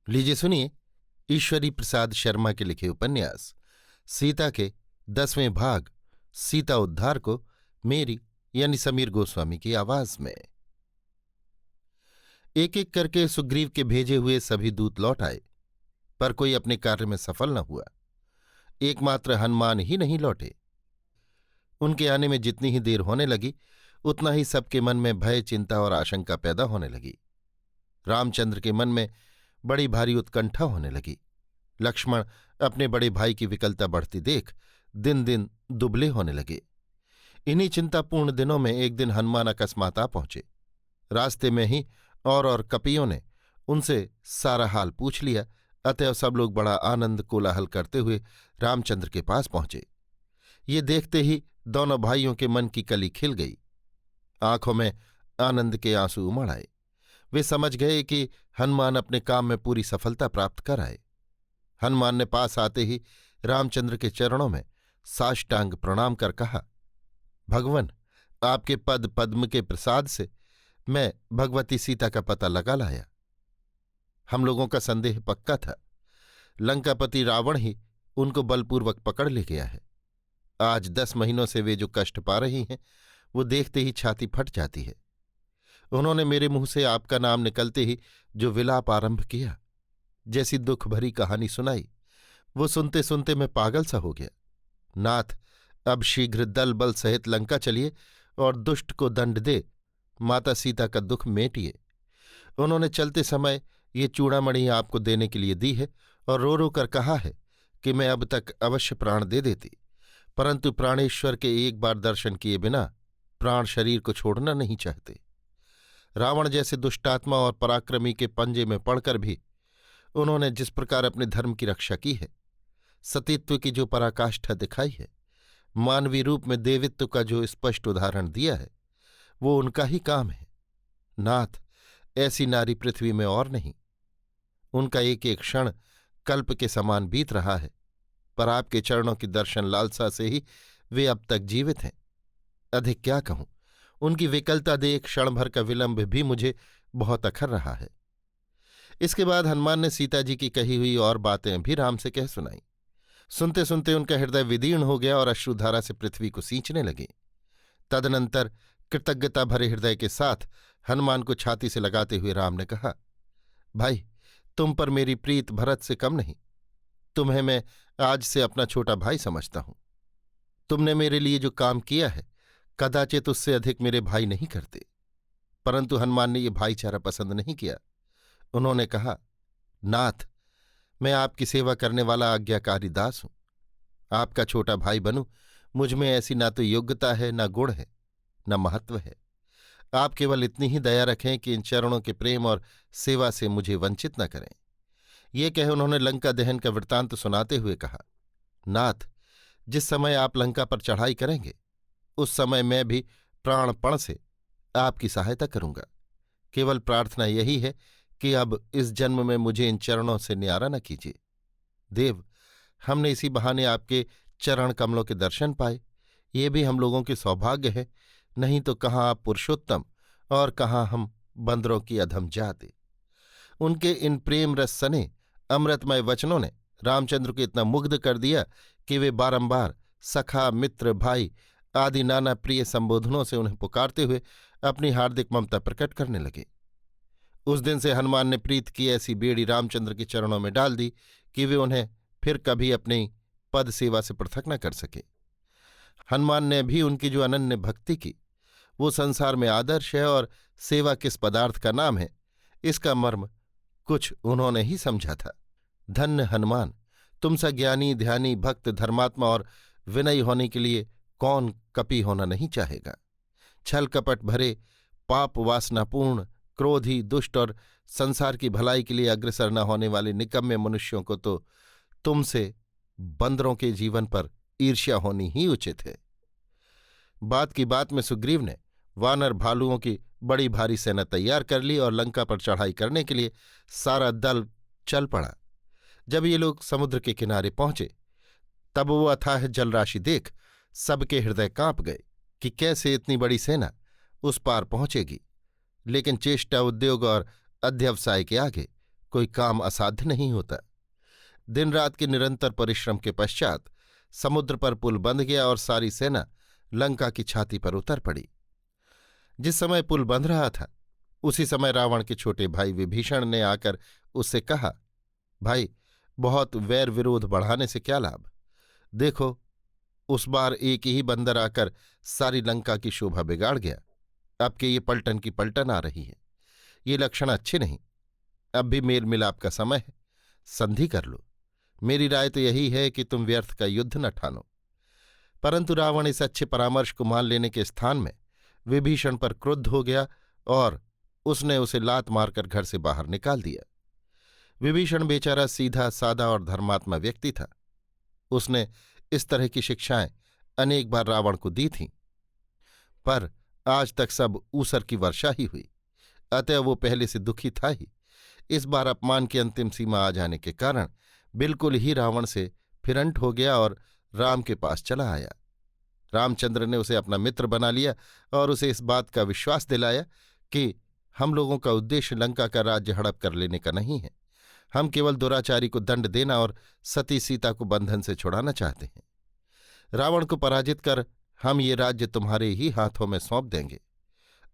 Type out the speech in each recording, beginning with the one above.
लीजिए सुनिए ईश्वरी प्रसाद शर्मा के लिखे उपन्यास सीता के 10वें भाग सीता उद्धार को मेरी यानी समीर गोस्वामी की आवाज में। एक एक करके सुग्रीव के भेजे हुए सभी दूत लौट आए, पर कोई अपने कार्य में सफल न हुआ। एकमात्र हनुमान ही नहीं लौटे। उनके आने में जितनी ही देर होने लगी उतना ही सबके मन में भय, चिंता और आशंका पैदा होने लगी। रामचंद्र के मन में बड़ी भारी उत्कंठा होने लगी। लक्ष्मण अपने बड़े भाई की विकलता बढ़ती देख दिन दिन दुबले होने लगे। इन्हीं चिंतापूर्ण दिनों में एक दिन हनुमान अकस्मात आ पहुंचे। रास्ते में ही और कपियों ने उनसे सारा हाल पूछ लिया। अतएव सब लोग बड़ा आनंद कोलाहल करते हुए रामचंद्र के पास पहुंचे। ये देखते ही दोनों भाइयों के मन की कली खिल गई। आंखों में आनंद के आंसू उमड़ आए। वे समझ गए कि हनुमान अपने काम में पूरी सफलता प्राप्त कर आए। हनुमान ने पास आते ही रामचंद्र के चरणों में साष्टांग प्रणाम कर कहा, भगवन, आपके पद पद्म के प्रसाद से मैं भगवती सीता का पता लगा लाया। हम लोगों का संदेह पक्का था। लंकापति रावण ही उनको बलपूर्वक पकड़ ले गया है। आज 10 महीनों से वे जो कष्ट पा रही हैं वो देखते ही छाती फट जाती है। उन्होंने मेरे मुंह से आपका नाम निकलते ही जो विलाप आरंभ किया, जैसी दुख भरी कहानी सुनाई, वो सुनते सुनते मैं पागल सा हो गया। नाथ, अब शीघ्र दल बल सहित लंका चलिए और दुष्ट को दंड दे माता सीता का दुख मेटिए। उन्होंने चलते समय ये चूड़ामणि आपको देने के लिए दी है और रो रो कर कहा है कि मैं अब तक अवश्य प्राण दे देती, परंतु प्राणेश्वर के एक बार दर्शन किए बिना प्राण शरीर को छोड़ना नहीं चाहते। रावण जैसे दुष्टात्मा और पराक्रमी के पंजे में पड़कर भी उन्होंने जिस प्रकार अपने धर्म की रक्षा की है, सतीत्व की जो पराकाष्ठा दिखाई है, मानवीय रूप में देवित्व का जो स्पष्ट उदाहरण दिया है, वो उनका ही काम है। नाथ, ऐसी नारी पृथ्वी में और नहीं। उनका एक एक क्षण कल्प के समान बीत रहा है, पर आपके चरणों की दर्शन लालसा से ही वे अब तक जीवित हैं। अधिक क्या कहूं, उनकी विकलता देख क्षण भर का विलंब भी मुझे बहुत अखर रहा है। इसके बाद हनुमान ने सीता जी की कही हुई और बातें भी राम से कह सुनाई। सुनते सुनते उनका हृदय विदीर्ण हो गया और अश्रुधारा से पृथ्वी को सींचने लगे। तदनंतर कृतज्ञता भरे हृदय के साथ हनुमान को छाती से लगाते हुए राम ने कहा, भाई, तुम पर मेरी प्रीत भरत से कम नहीं। तुम्हें मैं आज से अपना छोटा भाई समझता हूं। तुमने मेरे लिए जो काम किया है कदाचित उससे अधिक मेरे भाई नहीं करते। परंतु हनुमान ने यह भाईचारा पसंद नहीं किया। उन्होंने कहा, नाथ, मैं आपकी सेवा करने वाला आज्ञाकारी दास हूं। आपका छोटा भाई बनूं, मुझ में ऐसी ना तो योग्यता है, न गुण है, न महत्व है। आप केवल इतनी ही दया रखें कि इन चरणों के प्रेम और सेवा से मुझे वंचित न करें। ये कह उन्होंने लंका दहन का वृत्तांत सुनाते हुए कहा, नाथ, जिस समय आप लंका पर चढ़ाई करेंगे उस समय मैं भी प्राणपण से आपकी सहायता करूंगा। केवल प्रार्थना यही है कि अब इस जन्म में मुझे इन चरणों से न्यारा न कीजिए। देव, हमने इसी बहाने आपके चरण कमलों के दर्शन पाए, ये भी हम लोगों के सौभाग्य है, नहीं तो कहाँ आप पुरुषोत्तम और कहाँ हम बंदरों की अधम जाति। उनके इन प्रेम रस सने अमृतमय वचनों ने रामचंद्र को इतना मुग्ध कर दिया कि वे बारंबार सखा, मित्र, भाई आदि नाना प्रिय संबोधनों से उन्हें पुकारते हुए अपनी हार्दिक ममता प्रकट करने लगे। उस दिन से हनुमान ने प्रीत की ऐसी बेड़ी रामचंद्र के चरणों में डाल दी कि वे उन्हें फिर कभी अपनी पद सेवा से पृथक न कर सके। हनुमान ने भी उनकी जो अनन्य भक्ति की वो संसार में आदर्श है, और सेवा किस पदार्थ का नाम है इसका मर्म कुछ उन्होंने ही समझा था। धन्य हनुमान, तुम सा ज्ञानी, ध्यानी, भक्त, धर्मात्मा और विनयी होने के लिए कौन कपि होना नहीं चाहेगा। छल कपट भरे, पाप वासनापूर्ण, क्रोधी, दुष्ट और संसार की भलाई के लिए अग्रसर न होने वाले निकम्मे मनुष्यों को तो तुमसे बंदरों के जीवन पर ईर्ष्या होनी ही उचित है। बात की बात में सुग्रीव ने वानर भालुओं की बड़ी भारी सेना तैयार कर ली और लंका पर चढ़ाई करने के लिए सारा दल चल पड़ा। जब ये लोग समुद्र के किनारे पहुंचे तब वो अथाह जलराशि देख सबके हृदय कांप गए कि कैसे इतनी बड़ी सेना उस पार पहुंचेगी। लेकिन चेष्टा, उद्योग और अध्यवसाय के आगे कोई काम असाध्य नहीं होता। दिन रात के निरंतर परिश्रम के पश्चात समुद्र पर पुल बंध गया और सारी सेना लंका की छाती पर उतर पड़ी। जिस समय पुल बंध रहा था उसी समय रावण के छोटे भाई विभीषण ने आकर उससे कहा, भाई, बहुत वैर विरोध बढ़ाने से क्या लाभ? देखो, उस बार एक ही बंदर आकर सारी लंका की शोभा बिगाड़ गया। अब के ये पलटन की पलटन आ रही है। ये लक्षण अच्छे नहीं। अब भी मेल मिलाप का समय है, संधि कर लो। मेरी राय तो यही है कि तुम व्यर्थ का युद्ध न ठानो। परंतु रावण इस अच्छे परामर्श को मान लेने के स्थान में विभीषण पर क्रुद्ध हो गया और उसने उसे लात मारकर घर से बाहर निकाल दिया। विभीषण बेचारा सीधा सादा और धर्मात्मा व्यक्ति था। उसने इस तरह की शिक्षाएं अनेक बार रावण को दी थीं, पर आज तक सब ऊसर की वर्षा ही हुई। अतः वो पहले से दुखी था ही। इस बार अपमान की अंतिम सीमा आ जाने के कारण बिल्कुल ही रावण से फिरंट हो गया और राम के पास चला आया। रामचंद्र ने उसे अपना मित्र बना लिया और उसे इस बात का विश्वास दिलाया कि हम लोगों का उद्देश्य लंका का राज्य हड़प कर लेने का नहीं है। हम केवल दुराचारी को दंड देना और सती सीता को बंधन से छुड़ाना चाहते हैं। रावण को पराजित कर हम ये राज्य तुम्हारे ही हाथों में सौंप देंगे।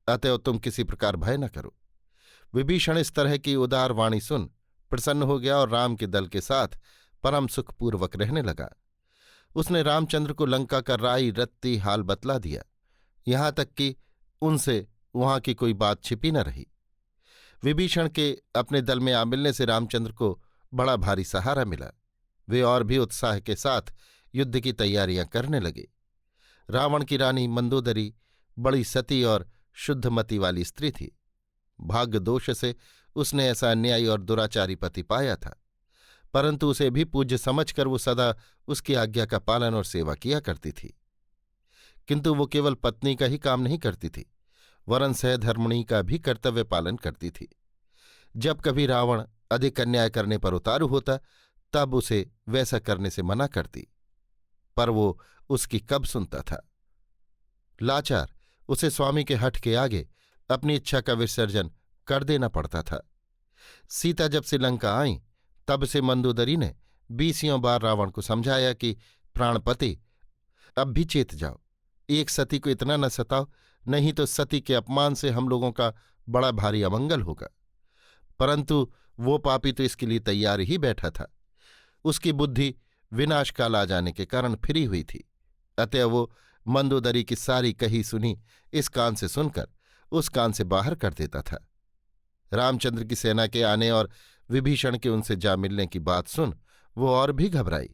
अतएव तुम किसी प्रकार भय न करो। विभीषण इस तरह की उदार वाणी सुन प्रसन्न हो गया और राम के दल के साथ परम सुखपूर्वक रहने लगा। उसने रामचंद्र को लंका का राई रत्ती हाल बतला दिया, यहां तक कि उनसे वहां की कोई बात छिपी न रही। विभीषण के अपने दल में आ मिलने से रामचंद्र को बड़ा भारी सहारा मिला। वे और भी उत्साह के साथ युद्ध की तैयारियां करने लगे। रावण की रानी मंदोदरी बड़ी सती और शुद्धमती वाली स्त्री थी। भाग्य दोष से उसने ऐसा अन्यायी और दुराचारी पति पाया था, परंतु उसे भी पूज्य समझकर वो सदा उसकी आज्ञा का पालन और सेवा किया करती थी। किंतु वो केवल पत्नी का ही काम नहीं करती थी, वरन सहधर्मिणी का भी कर्तव्य पालन करती थी। जब कभी रावण अधिक अन्याय करने पर उतारू होता तब उसे वैसा करने से मना करती, पर वो उसकी कब सुनता था। लाचार उसे स्वामी के हठ के आगे अपनी इच्छा का विसर्जन कर देना पड़ता था। सीता जब से लंका आई तब से मंदोदरी ने 20 बार रावण को समझाया कि प्राणपति, अब भी चेत जाओ, एक सती को इतना न सताओ, नहीं तो सती के अपमान से हम लोगों का बड़ा भारी अमंगल होगा। परंतु वो पापी तो इसके लिए तैयार ही बैठा था। उसकी बुद्धि विनाशकाल आ जाने के कारण फिरी हुई थी। अतः वो मंदोदरी की सारी कही सुनी इस कान से सुनकर उस कान से बाहर कर देता था। रामचंद्र की सेना के आने और विभीषण के उनसे जा मिलने की बात सुन वो और भी घबराई।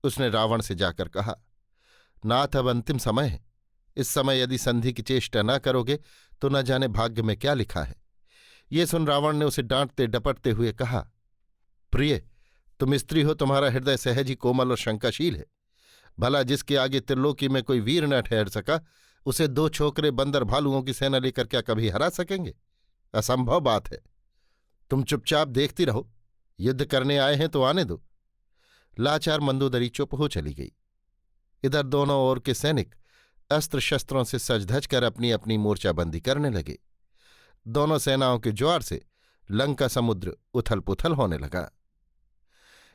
उसने रावण से जाकर कहा, नाथ, अब अंतिम समय है। इस समय यदि संधि की चेष्टा न करोगे तो न जाने भाग्य में क्या लिखा है। ये सुन रावण ने उसे डांटते डपटते हुए कहा, प्रिय, तुम स्त्री हो, तुम्हारा हृदय सहज ही कोमल और शंकाशील है। भला जिसके आगे त्रिलोकी में कोई वीर न ठहर सका उसे 2 छोकरे बंदर भालुओं की सेना लेकर क्या कभी हरा सकेंगे? असंभव बात है। तुम चुपचाप देखती रहो, युद्ध करने आए हैं तो आने दो। लाचार मंदोदरी चुप हो चली गई। इधर दोनों ओर के सैनिक अस्त्र शस्त्रों से सज धज कर अपनी अपनी मोर्चाबंदी करने लगे। दोनों सेनाओं के ज्वार से लंका समुद्र उथल पुथल होने लगा।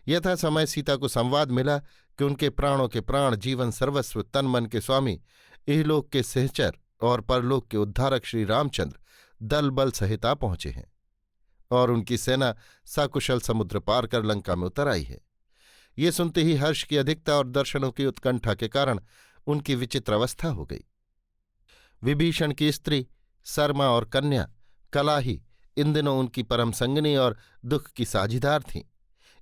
यथा समय सीता को संवाद मिला कि उनके प्राणों के प्राण, जीवन सर्वस्व, तन मन के स्वामी, इहलोक के सहचर और परलोक के उद्धारक श्री रामचंद्र दल बल सहित आ पहुंचे हैं और उनकी सेना सकुशल समुद्र पार कर लंका में उतर आई है। ये सुनते ही हर्ष की अधिकता और दर्शनों की उत्कंठा के कारण उनकी विचित्र अवस्था हो गई। विभीषण की स्त्री सरमा और कन्या कलाही इन दिनों उनकी परम संगिनी और दुख की साझीदार थीं।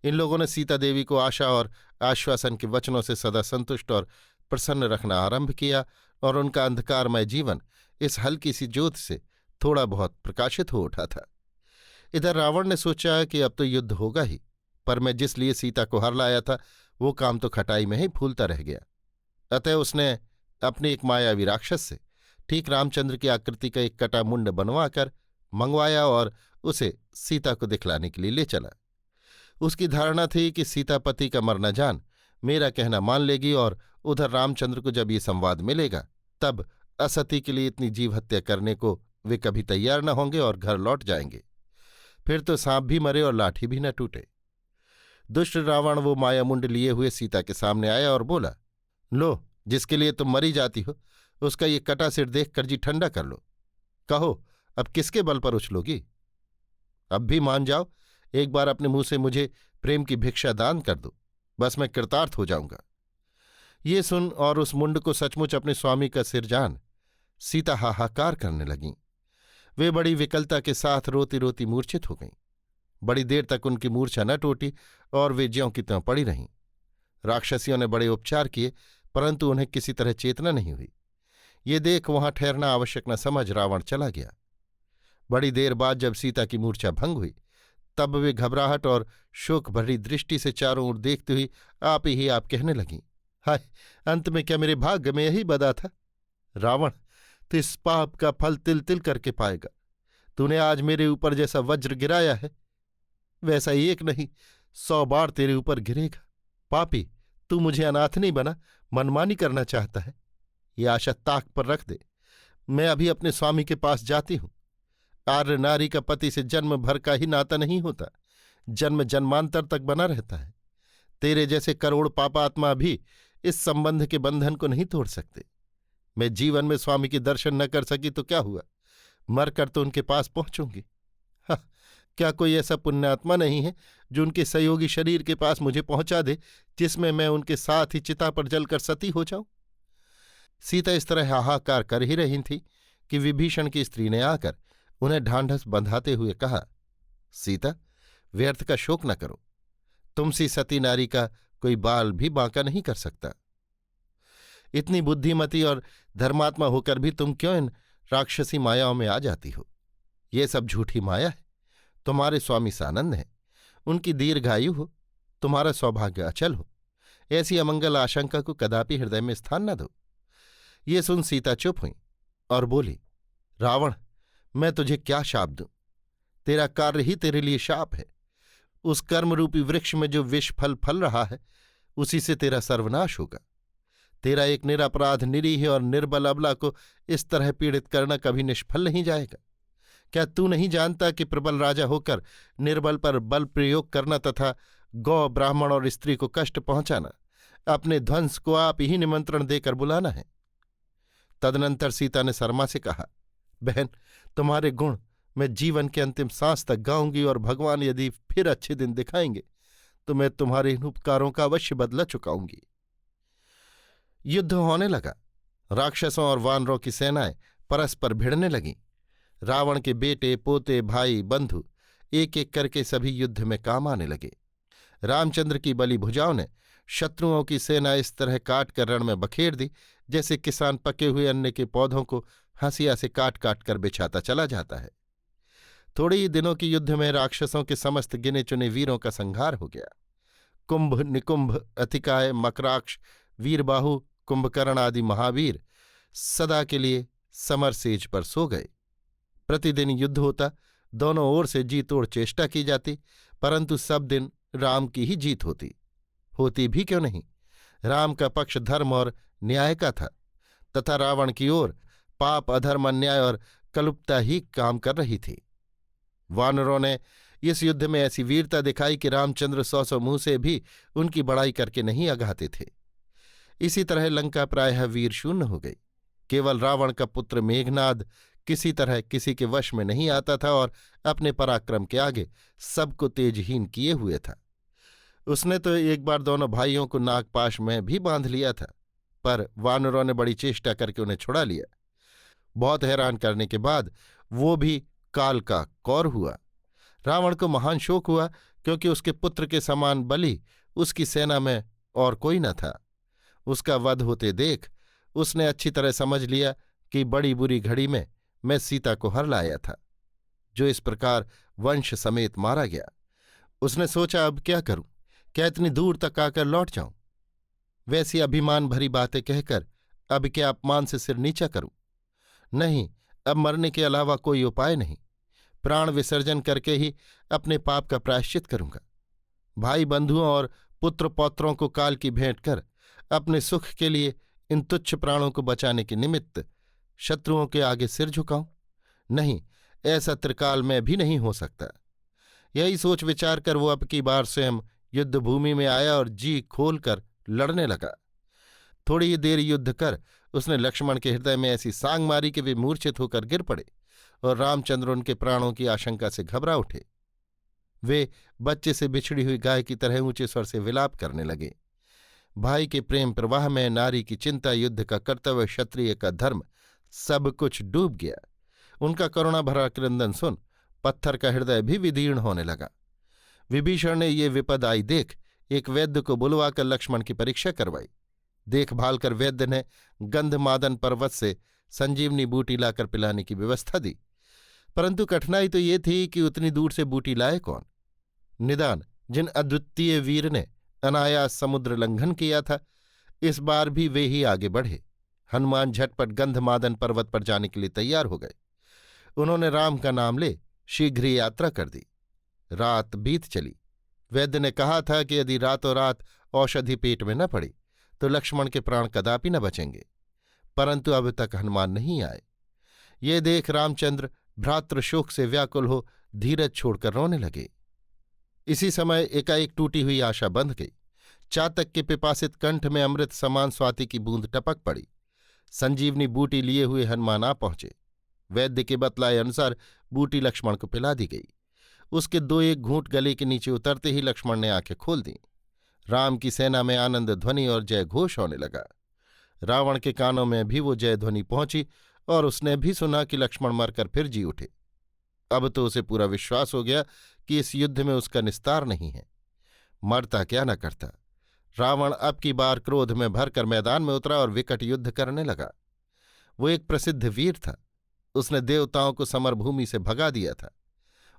इन लोगों ने सीता देवी को आशा और आश्वासन के वचनों से सदा संतुष्ट और प्रसन्न रखना आरंभ किया और उनका अंधकारमय जीवन इस हल्की सी ज्योत से थोड़ा बहुत प्रकाशित हो उठा था। इधर रावण ने सोचा कि अब तो युद्ध होगा ही, पर मैं जिस लिए सीता को हर लाया था वो काम तो खटाई में ही फूलता रह गया। अतः उसने अपने एक मायावी राक्षस से ठीक रामचंद्र की आकृति का एक कटा मुंड बनवाकर मंगवाया और उसे सीता को दिखलाने के लिए ले चला। उसकी धारणा थी कि सीतापति का मरना जान मेरा कहना मान लेगी और उधर रामचंद्र को जब ये संवाद मिलेगा तब असती के लिए इतनी जीव हत्या करने को वे कभी तैयार न होंगे और घर लौट जाएंगे। फिर तो सांप भी मरे और लाठी भी न टूटे। दुष्ट रावण वो मायामुंड लिए हुए सीता के सामने आया और बोला, लो, जिसके लिए तुम मरी जाती हो उसका ये कटा सिर देखकर जी ठंडा कर लो। कहो, अब किसके बल पर उछलोगी? अब भी मान जाओ, एक बार अपने मुंह से मुझे प्रेम की भिक्षा दान कर दो, बस मैं कृतार्थ हो जाऊंगा। ये सुन और उस मुंड को सचमुच अपने स्वामी का सिर जान सीता हाहाकार करने लगीं। वे बड़ी विकलता के साथ रोती रोती मूर्छित हो गईं। बड़ी देर तक उनकी मूर्छा न टूटी और वे ज्यों की त्यों पड़ी रहीं। राक्षसियों ने बड़े उपचार किए, परंतु उन्हें किसी तरह चेतना नहीं हुई। ये देख वहां ठहरना आवश्यक न समझ रावण चला गया। बड़ी देर बाद जब सीता की मूर्छा भंग हुई, तब वे घबराहट और शोक भरी दृष्टि से चारों ओर देखती हुई आप ही आप कहने लगीं, हाय, अंत में क्या मेरे भाग्य में यही बदा था? रावण, तो इस पाप का फल तिल तिल करके पाएगा। तूने आज मेरे ऊपर जैसा वज्र गिराया है, वैसा एक नहीं 100 बार तेरे ऊपर गिरेगा। पापी, तू मुझे अनाथ नहीं बना, मनमानी करना चाहता है। ये आशा ताक पर रख दे। मैं अभी अपने स्वामी के पास जाती हूं। आर्य नारी का पति से जन्म भर का ही नाता नहीं होता, जन्म जन्मांतर तक बना रहता है। तेरे जैसे करोड़ पापात्मा भी इस संबंध के बंधन को नहीं तोड़ सकते। मैं जीवन में स्वामी के दर्शन न कर सकी तो क्या हुआ, मरकर तो उनके पास पहुंचूंगी। हाँ, क्या कोई ऐसा पुण्यात्मा नहीं है जो उनके सहयोगी शरीर के पास मुझे पहुंचा दे, जिसमें मैं उनके साथ ही चिता पर जलकर सती हो जाऊं? सीता इस तरह हाहाकार कर ही रही थी कि विभीषण की स्त्री ने आकर उन्हें ढांढस बंधाते हुए कहा, सीता, व्यर्थ का शोक न करो। तुमसी सती नारी का कोई बाल भी बांका नहीं कर सकता। इतनी बुद्धिमती और धर्मात्मा होकर भी तुम क्यों इन राक्षसी मायाओं में आ जाती हो? ये सब झूठी माया है। तुम्हारे स्वामी सानंद हैं, उनकी दीर्घायु हो, तुम्हारा सौभाग्य अचल हो। ऐसी अमंगल आशंका को कदापि हृदय में स्थान न दो। ये सुन सीता चुप हुई और बोली, रावण, मैं तुझे क्या शाप दूं? तेरा कार्य ही तेरे लिए शाप है। उस कर्मरूपी वृक्ष में जो विष फल फल रहा है, उसी से तेरा सर्वनाश होगा। तेरा एक निरपराध निरीह और निर्बल अबला को इस तरह पीड़ित करना कभी निष्फल नहीं जाएगा। क्या तू नहीं जानता कि प्रबल राजा होकर निर्बल पर बल प्रयोग करना तथा गौ, ब्राह्मण और स्त्री को कष्ट पहुंचाना अपने ध्वंस को आप ही निमंत्रण देकर बुलाना है? तदनंतर सीता ने शर्मा से कहा, बहन, तुम्हारे गुण मैं जीवन के अंतिम सांस तक गाऊंगी और भगवान यदि फिर अच्छे दिन दिखाएंगे तो मैं तुम्हारे इन उपकारों का अवश्य बदला चुकाऊंगी। युद्ध होने लगा। राक्षसों और वानरों की सेनाएं परस्पर भिड़ने लगीं। रावण के बेटे, पोते, भाई, बंधु एक एक करके सभी युद्ध में काम आने लगे। रामचंद्र की बली भुजाओं ने शत्रुओं की सेना इस तरह काट कर रण में बखेर दी, जैसे किसान पके हुए अन्न के पौधों को हंसिया से काट काट कर बिछाता चला जाता है। थोड़े ही दिनों के युद्ध में राक्षसों के समस्त गिने चुने वीरों का संहार हो गया। कुंभ, निकुंभ, अतिकाय, मकराक्ष, वीरबाहु, कुंभकर्ण आदि महावीर सदा के लिए समरसेज पर सो गए। प्रतिदिन युद्ध होता, दोनों ओर से जी तोड़ चेष्टा की जाती, परंतु सब दिन राम की ही जीत होती भी क्यों नहीं। राम का पक्ष धर्म और न्याय का था तथा रावण की ओर पाप, अधर्म, अन्याय और कलुप्ता ही काम कर रही थी। वानरों ने इस युद्ध में ऐसी वीरता दिखाई कि रामचंद्र 100 मुंह से भी उनकी बड़ाई करके नहीं अघाते थे। इसी तरह लंका प्रायः वीर शून्य हो गई। केवल रावण का पुत्र मेघनाद किसी तरह किसी के वश में नहीं आता था और अपने पराक्रम के आगे सबको तेजहीन किए हुए था। उसने तो एक बार दोनों भाइयों को नागपाश में भी बांध लिया था, पर वानरों ने बड़ी चेष्टा करके उन्हें छुड़ा लिया। बहुत हैरान करने के बाद वो भी काल का कौर हुआ। रावण को महान शोक हुआ, क्योंकि उसके पुत्र के समान बलि उसकी सेना में और कोई न था। उसका वध होते देख उसने अच्छी तरह समझ लिया कि बड़ी बुरी घड़ी में मैं सीता को हर लाया था, जो इस प्रकार वंश समेत मारा गया। उसने सोचा, अब क्या करूं? क्या इतनी दूर तक आकर लौट जाऊं? वैसी अभिमान भरी बातें कहकर अब क्या अपमान से सिर नीचा करूं? नहीं, अब मरने के अलावा कोई उपाय नहीं। प्राण विसर्जन करके ही अपने पाप का प्रायश्चित करूंगा। भाई बंधुओं और पुत्र पौत्रों को काल की भेंट कर अपने सुख के लिए इन तुच्छ प्राणों को बचाने के निमित्त शत्रुओं के आगे सिर झुकाऊं? नहीं, ऐसा त्रिकाल में भी नहीं हो सकता। यही सोच विचार कर वो अब की बार स्वयं युद्ध भूमि में आया और जी खोलकर लड़ने लगा। थोड़ी ही देर युद्ध कर उसने लक्ष्मण के हृदय में ऐसी सांग मारी कि वे मूर्छित होकर गिर पड़े और रामचंद्र उनके प्राणों की आशंका से घबरा उठे। वे बच्चे से बिछड़ी हुई गाय की तरह ऊंचे स्वर से विलाप करने लगे। भाई के प्रेम प्रवाह में नारी की चिंता, युद्ध का कर्तव्य, क्षत्रिय का धर्म, सब कुछ डूब गया। उनका करुणा भरा क्रंदन सुन पत्थर का हृदय भी विदीर्ण होने लगा। विभीषण ने ये विपद आई देख एक वैद्य को बुलवाकर लक्ष्मण की परीक्षा करवाई। देखभाल कर वैद्य ने गंधमादन पर्वत से संजीवनी बूटी लाकर पिलाने की व्यवस्था दी, परंतु कठिनाई तो ये थी कि उतनी दूर से बूटी लाए कौन। निदान जिन अद्वितीय वीर ने अनायास समुद्र लंघन किया था, इस बार भी वे ही आगे बढ़े। हनुमान झटपट गंधमादन पर्वत पर जाने के लिए तैयार हो गए। उन्होंने राम का नाम ले शीघ्र ही यात्रा कर दी। रात बीत चली। वैद्य ने कहा था कि यदि रातों रात औषधि पेट में न पड़ी तो लक्ष्मण के प्राण कदापि न बचेंगे, परंतु अब तक हनुमान नहीं आए। ये देख रामचंद्र भ्रातृशोक से व्याकुल हो धीरज छोड़कर रोने लगे। इसी समय एकाएक टूटी हुई आशा बंध गई। चातक के पिपासित कंठ में अमृत समान स्वाति की बूंद टपक पड़ी। संजीवनी बूटी लिए हुए हनुमान आ पहुंचे। वैद्य के बतलाए अनुसार बूटी लक्ष्मण को पिला दी गई। उसके दो एक घूंट गले के नीचे उतरते ही लक्ष्मण ने आंखें खोल दीं। राम की सेना में आनंद ध्वनि और जय घोष होने लगा। रावण के कानों में भी वो जय ध्वनि पहुंची और उसने भी सुना कि लक्ष्मण मरकर फिर जी उठे। अब तो उसे पूरा विश्वास हो गया कि इस युद्ध में उसका निस्तार नहीं है। मरता क्या न करता। रावण अब की बार क्रोध में भरकर मैदान में उतरा और विकट युद्ध करने लगा। वो एक प्रसिद्ध वीर था। उसने देवताओं को समरभूमि से भगा दिया था।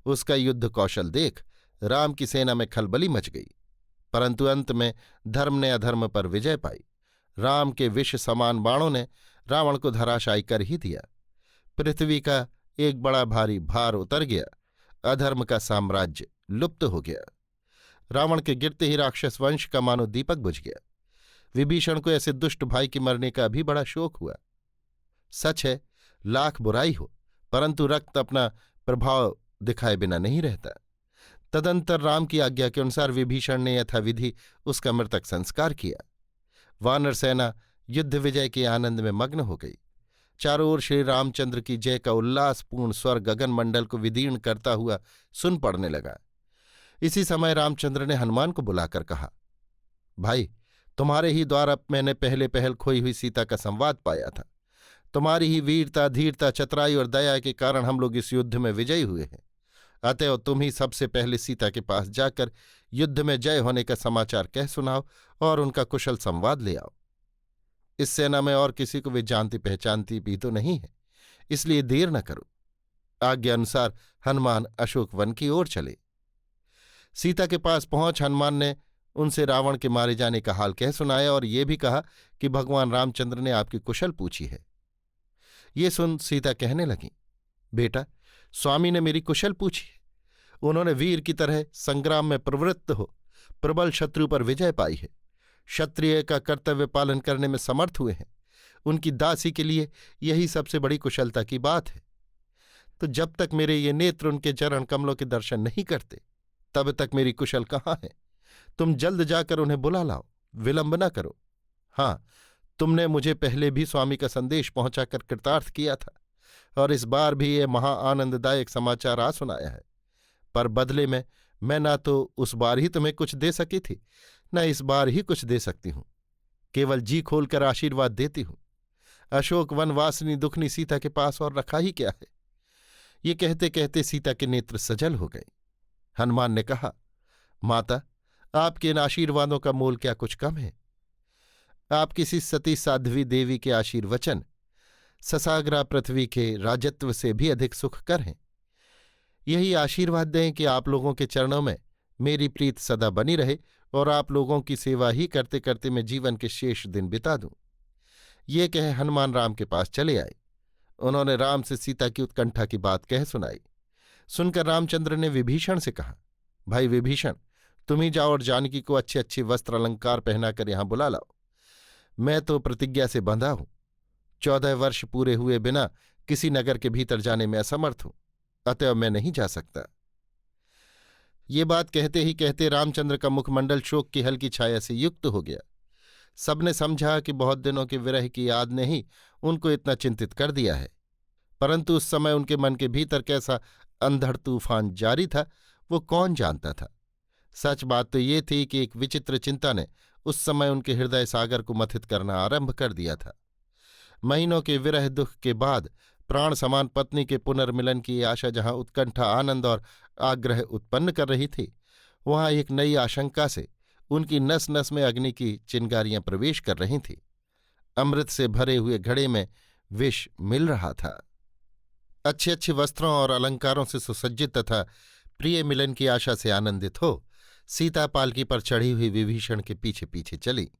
उसका युद्ध कौशल देख राम की सेना में खलबली मच गई, परंतु अंत में धर्म ने अधर्म पर विजय पाई। राम के विष समान बाणों ने रावण को धराशायी कर ही दिया। पृथ्वी का एक बड़ा भारी भार उतर गया। अधर्म का साम्राज्य लुप्त हो गया। रावण के गिरते ही राक्षस वंश का मानो दीपक बुझ गया। विभीषण को ऐसे दुष्ट भाई के मरने का भी बड़ा शोक हुआ। सच है, लाख बुराई हो, परंतु रक्त अपना प्रभाव दिखाए बिना नहीं रहता। तदंतर राम की आज्ञा के अनुसार विभीषण ने यथाविधि उसका मृतक संस्कार किया। वानर सेना युद्ध विजय के आनंद में मग्न हो गई। चारों ओर श्री रामचंद्र की जय का उल्लासपूर्ण स्वर गगन मंडल को विदीर्ण करता हुआ सुन पड़ने लगा। इसी समय रामचंद्र ने हनुमान को बुलाकर कहा, भाई, तुम्हारे ही द्वारा मैंने पहले पहल खोई हुई सीता का संवाद पाया था। तुम्हारी ही वीरता, धीरता, चतुराई और दया के कारण हम लोग इस युद्ध में विजयी हुए हैं। अतएव तुम ही सबसे पहले सीता के पास जाकर युद्ध में जय होने का समाचार कह सुनाओ और उनका कुशल संवाद ले आओ। इस सेना में और किसी को वे जानती पहचानती भी तो नहीं है, इसलिए देर न करो। आज्ञा अनुसार हनुमान अशोक वन की ओर चले। सीता के पास पहुंच हनुमान ने उनसे रावण के मारे जाने का हाल कह सुनाया और ये भी कहा कि भगवान रामचंद्र ने आपकी कुशल पूछी है। ये सुन सीता कहने लगी, बेटा, स्वामी ने मेरी कुशल पूछी है। उन्होंने वीर की तरह संग्राम में प्रवृत्त हो प्रबल शत्रु पर विजय पाई है। क्षत्रिय का कर्तव्य पालन करने में समर्थ हुए हैं। उनकी दासी के लिए यही सबसे बड़ी कुशलता की बात है। तो जब तक मेरे ये नेत्र उनके चरण कमलों के दर्शन नहीं करते, तब तक मेरी कुशल कहाँ है। तुम जल्द जाकर उन्हें बुला लाओ, विलंब न करो। हाँ, तुमने मुझे पहले भी स्वामी का संदेश पहुंचाकर कृतार्थ किया था और इस बार भी ये महा आनंददायक समाचार आ सुनाया है, पर बदले में मैं न तो उस बार ही तुम्हें कुछ दे सकी थी, न इस बार ही कुछ दे सकती हूं। केवल जी खोलकर आशीर्वाद देती हूं। अशोक वन वासिनी दुखनी सीता के पास और रखा ही क्या है। ये कहते कहते सीता के नेत्र सजल हो गए। हनुमान ने कहा, माता, आपके इन आशीर्वादों का मोल क्या कुछ कम है। आप किसी सती साध्वी देवी के आशीर्वचन ससाग्रा पृथ्वी के राजत्व से भी अधिक सुखकर हैं। यही आशीर्वाद दें कि आप लोगों के चरणों में मेरी प्रीत सदा बनी रहे और आप लोगों की सेवा ही करते करते मैं जीवन के शेष दिन बिता दूं। ये कह हनुमान राम के पास चले आए। उन्होंने राम से सीता की उत्कंठा की बात कह सुनाई। सुनकर रामचंद्र ने विभीषण से कहा, भाई विभीषण, तुम ही जाओ और जानकी को अच्छे अच्छे वस्त्र अलंकार पहनाकर यहां बुला लाओ। मैं तो प्रतिज्ञा से बंधा हूं। 14 वर्ष पूरे हुए बिना किसी नगर के भीतर जाने में असमर्थ हूं, अतएव मैं नहीं जा सकता। ये बात कहते ही कहते रामचंद्र का मुखमंडल शोक की हल्की छाया से युक्त हो गया। सबने समझा कि बहुत दिनों के विरह की याद ने ही उनको इतना चिंतित कर दिया है, परंतु उस समय उनके मन के भीतर कैसा अंधड़ तूफान जारी था वो कौन जानता था। सच बात तो ये थी कि एक विचित्र चिंता ने उस समय उनके हृदय सागर को मथित करना आरंभ कर दिया था। महीनों के विरह दुख के बाद प्राण समान पत्नी के पुनर्मिलन की आशा जहां उत्कंठा आनंद और आग्रह उत्पन्न कर रही थी, वहां एक नई आशंका से उनकी नस नस में अग्नि की चिंगारियां प्रवेश कर रही थीं। अमृत से भरे हुए घड़े में विष मिल रहा था। अच्छे अच्छे वस्त्रों और अलंकारों से सुसज्जित तथा प्रिय मिलन की आशा से आनंदित हो सीता पालकी पर चढ़ी हुई विभीषण के पीछे पीछे चली।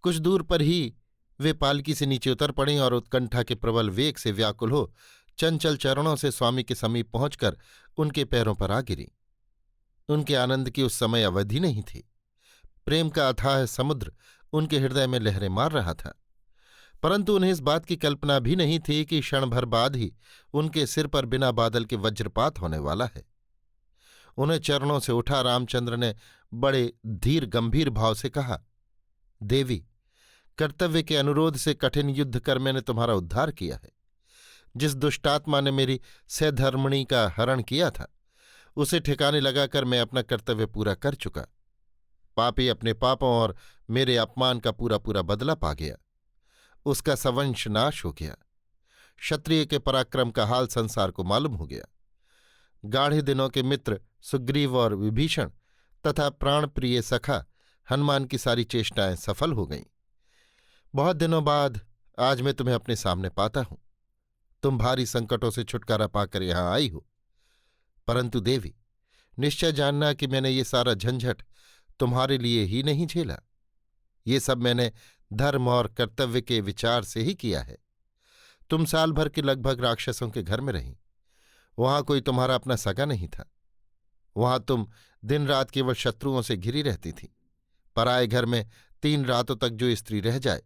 कुछ दूर पर ही वे पालकी से नीचे उतर पड़ीं और उत्कंठा के प्रबल वेग से व्याकुल हो चंचल चरणों से स्वामी के समीप पहुंचकर उनके पैरों पर आ गिरीं। उनके आनंद की उस समय अवधि नहीं थी। प्रेम का अथाह समुद्र उनके हृदय में लहरें मार रहा था, परंतु उन्हें इस बात की कल्पना भी नहीं थी कि क्षण भर बाद ही उनके सिर पर बिना बादल के वज्रपात होने वाला है। उन्हें चरणों से उठा रामचंद्र ने बड़े धीर गंभीर भाव से कहा, देवी, कर्तव्य के अनुरोध से कठिन युद्ध कर मैंने तुम्हारा उद्धार किया है। जिस दुष्टात्मा ने मेरी सधर्मिणी का हरण किया था उसे ठिकाने लगाकर मैं अपना कर्तव्य पूरा कर चुका। पापी अपने पापों और मेरे अपमान का पूरा पूरा बदला पा गया। उसका सवंश नाश हो गया। क्षत्रिय के पराक्रम का हाल संसार को मालूम हो गया। गाढ़े दिनों के मित्र सुग्रीव और विभीषण तथा प्राणप्रिय सखा हनुमान की सारी चेष्टाएं सफल हो गईं। बहुत दिनों बाद आज मैं तुम्हें अपने सामने पाता हूं। तुम भारी संकटों से छुटकारा पाकर यहां आई हो, परंतु देवी, निश्चय जानना कि मैंने ये सारा झंझट तुम्हारे लिए ही नहीं झेला। ये सब मैंने धर्म और कर्तव्य के विचार से ही किया है। तुम साल भर के लगभग राक्षसों के घर में रही। वहां कोई तुम्हारा अपना सगा नहीं था। वहां तुम दिन रात केवल शत्रुओं से घिरी रहती थी। पराए घर में 3 रातों तक जो स्त्री रह जाए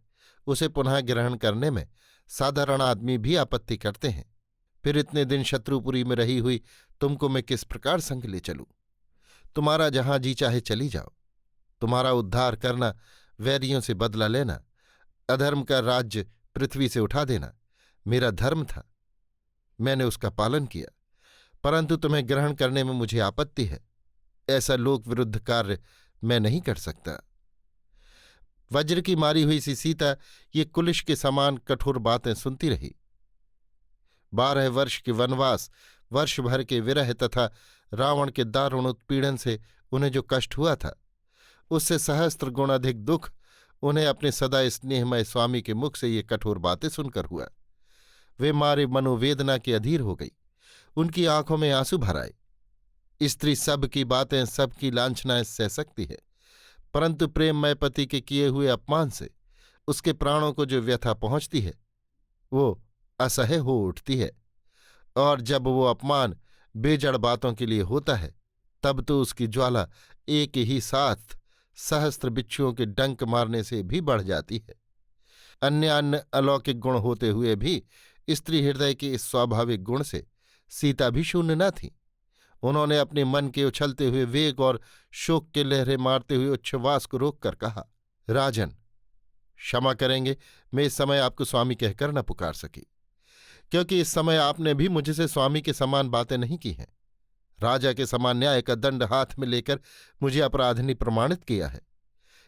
उसे पुनः ग्रहण करने में साधारण आदमी भी आपत्ति करते हैं। फिर इतने दिन शत्रुपुरी में रही हुई तुमको मैं किस प्रकार संग ले चलूं? तुम्हारा जहां जी चाहे चली जाओ। तुम्हारा उद्धार करना, वैरियों से बदला लेना, अधर्म का राज्य पृथ्वी से उठा देना मेरा धर्म था। मैंने उसका पालन किया, परंतु तुम्हें ग्रहण करने में मुझे आपत्ति है। ऐसा लोक विरुद्ध कार्य मैं नहीं कर सकता। वज्र की मारी हुई सी सीता ये कुलिश के समान कठोर बातें सुनती रही। 12 वर्ष के वनवास, वर्ष भर के विरह तथा रावण के दारुण उत्पीड़न से उन्हें जो कष्ट हुआ था, उससे सहस्त्र गुण अधिक दुख उन्हें अपने सदा स्नेहमय स्वामी के मुख से ये कठोर बातें सुनकर हुआ। वे मारे मनोवेदना के अधीर हो गई। उनकी आंखों में आंसू भर आए। स्त्री सब की बातें, सबकी लांछनाएं सह सकती है, परंतु प्रेममय पति के किए हुए अपमान से उसके प्राणों को जो व्यथा पहुंचती है वो असह्य हो उठती है। और जब वो अपमान बेजड़ बातों के लिए होता है तब तो उसकी ज्वाला एक ही साथ सहस्त्र बिच्छुओं के डंक मारने से भी बढ़ जाती है। अन्य अलौकिक गुण होते हुए भी स्त्री हृदय के इस स्वाभाविक गुण से सीता भी शून्य न थी। उन्होंने अपने मन के उछलते हुए वेग और शोक के लहरें मारते हुए उच्छ्वास को रोककर कहा, राजन, क्षमा करेंगे, मैं इस समय आपको स्वामी कहकर न पुकार सकी, क्योंकि इस समय आपने भी मुझसे स्वामी के समान बातें नहीं की हैं। राजा के समान न्याय का दंड हाथ में लेकर मुझे अपराधिनी प्रमाणित किया है।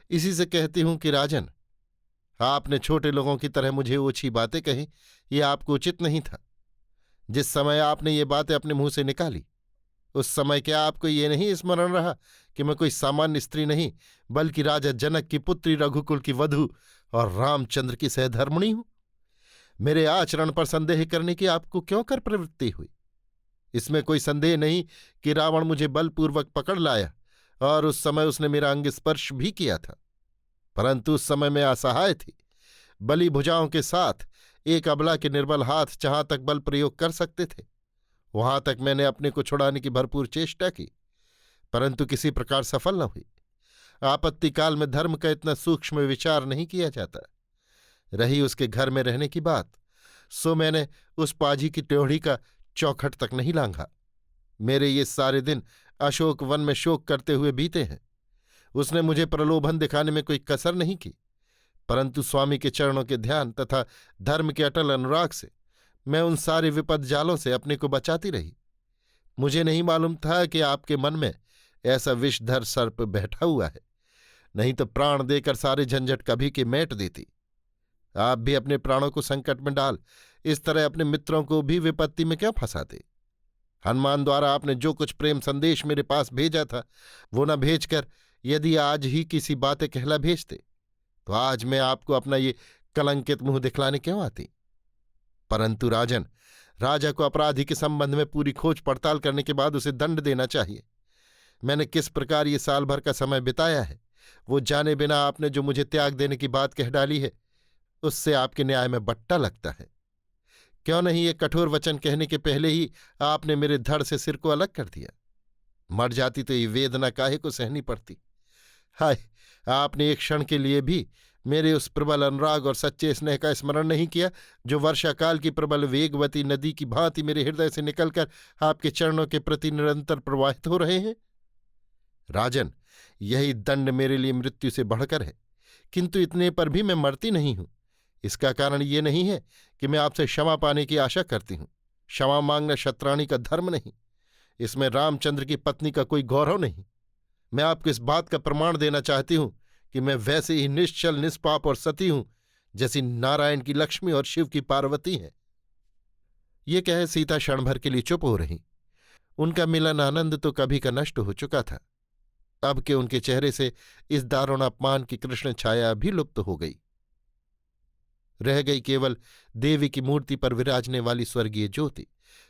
इसी से कहती हूं कि राजन, आपने छोटे लोगों की तरह मुझे ओछी बातें कही, ये आपको उचित नहीं था। जिस समय आपने ये बातें अपने मुंह से निकाली उस समय क्या आपको ये नहीं स्मरण रहा कि मैं कोई सामान्य स्त्री नहीं बल्कि राजा जनक की पुत्री, रघुकुल की वधू और रामचंद्र की सहधर्मिणी हूं? मेरे आचरण पर संदेह करने की आपको क्यों कर प्रवृत्ति हुई? इसमें कोई संदेह नहीं कि रावण मुझे बलपूर्वक पकड़ लाया और उस समय उसने मेरा अंग स्पर्श भी किया था, परंतु उस समय मैं असहाय थी। बली भुजाओं के साथ एक अबला के निर्बल हाथ जहां तक बल प्रयोग कर सकते थे वहां तक मैंने अपने को छुड़ाने की भरपूर चेष्टा की, परंतु किसी प्रकार सफल न हुई। आपत्तिकाल में धर्म का इतना सूक्ष्म विचार नहीं किया जाता। रही उसके घर में रहने की बात, सो मैंने उस पाजी की ट्योढ़ी का चौखट तक नहीं लांघा। मेरे ये सारे दिन अशोक वन में शोक करते हुए बीते हैं। उसने मुझे प्रलोभन दिखाने में कोई कसर नहीं की, परंतु स्वामी के चरणों के ध्यान तथा धर्म के अटल अनुराग से मैं उन सारे विपद जालों से अपने को बचाती रही। मुझे नहीं मालूम था कि आपके मन में ऐसा विषधर सर्प बैठा हुआ है, नहीं तो प्राण देकर सारे झंझट कभी के मेट देती। आप भी अपने प्राणों को संकट में डाल इस तरह अपने मित्रों को भी विपत्ति में क्यों फंसाते? हनुमान द्वारा आपने जो कुछ प्रेम संदेश मेरे पास भेजा था, वो न भेजकर यदि आज ही किसी बातें कहला भेजते, तो आज मैं आपको अपना ये कलंकित मुंह दिखलाने क्यों आती? परंतु राजन, राजा को अपराधी के संबंध में पूरी खोज पड़ताल करने के बाद उसे दंड देना चाहिए। मैंने किस प्रकार ये साल भर का समय बिताया है, वो जाने बिना आपने जो मुझे त्याग देने की बात कह डाली है, उससे आपके न्याय में बट्टा लगता है। क्यों नहीं ये कठोर वचन कहने के पहले ही आपने मेरे धड़ से सिर को अलग कर दिया? मर जाती तो ये वेदना काहे को सहनी पड़ती? हाय, आपने एक क्षण के लिए भी मेरे उस प्रबल अनुराग और सच्चे स्नेह का स्मरण नहीं किया जो वर्षाकाल की प्रबल वेगवती नदी की भांति मेरे हृदय से निकलकर आपके चरणों के प्रति निरंतर प्रवाहित हो रहे हैं। राजन, यही दंड मेरे लिए मृत्यु से बढ़कर है, किंतु इतने पर भी मैं मरती नहीं हूं। इसका कारण ये नहीं है कि मैं आपसे क्षमा पाने की आशा करती हूं। क्षमा मांगना शतरानी का धर्म नहीं, इसमें रामचंद्र की पत्नी का कोई गौरव नहीं। मैं आपको इस बात का प्रमाण देना चाहती हूं कि मैं वैसे ही निश्चल, निष्पाप और सती हूं जैसी नारायण की लक्ष्मी और शिव की पार्वती है। ये कहे सीता क्षण भर के लिए चुप हो रही। उनका मिलन आनंद तो कभी का नष्ट हो चुका था। अब के उनके चेहरे से इस दारुण अपमान की कृष्ण छाया भी लुप्त हो गई। रह गई केवल देवी की मूर्ति पर विराजने वाली स्वर्गीय ज्योति,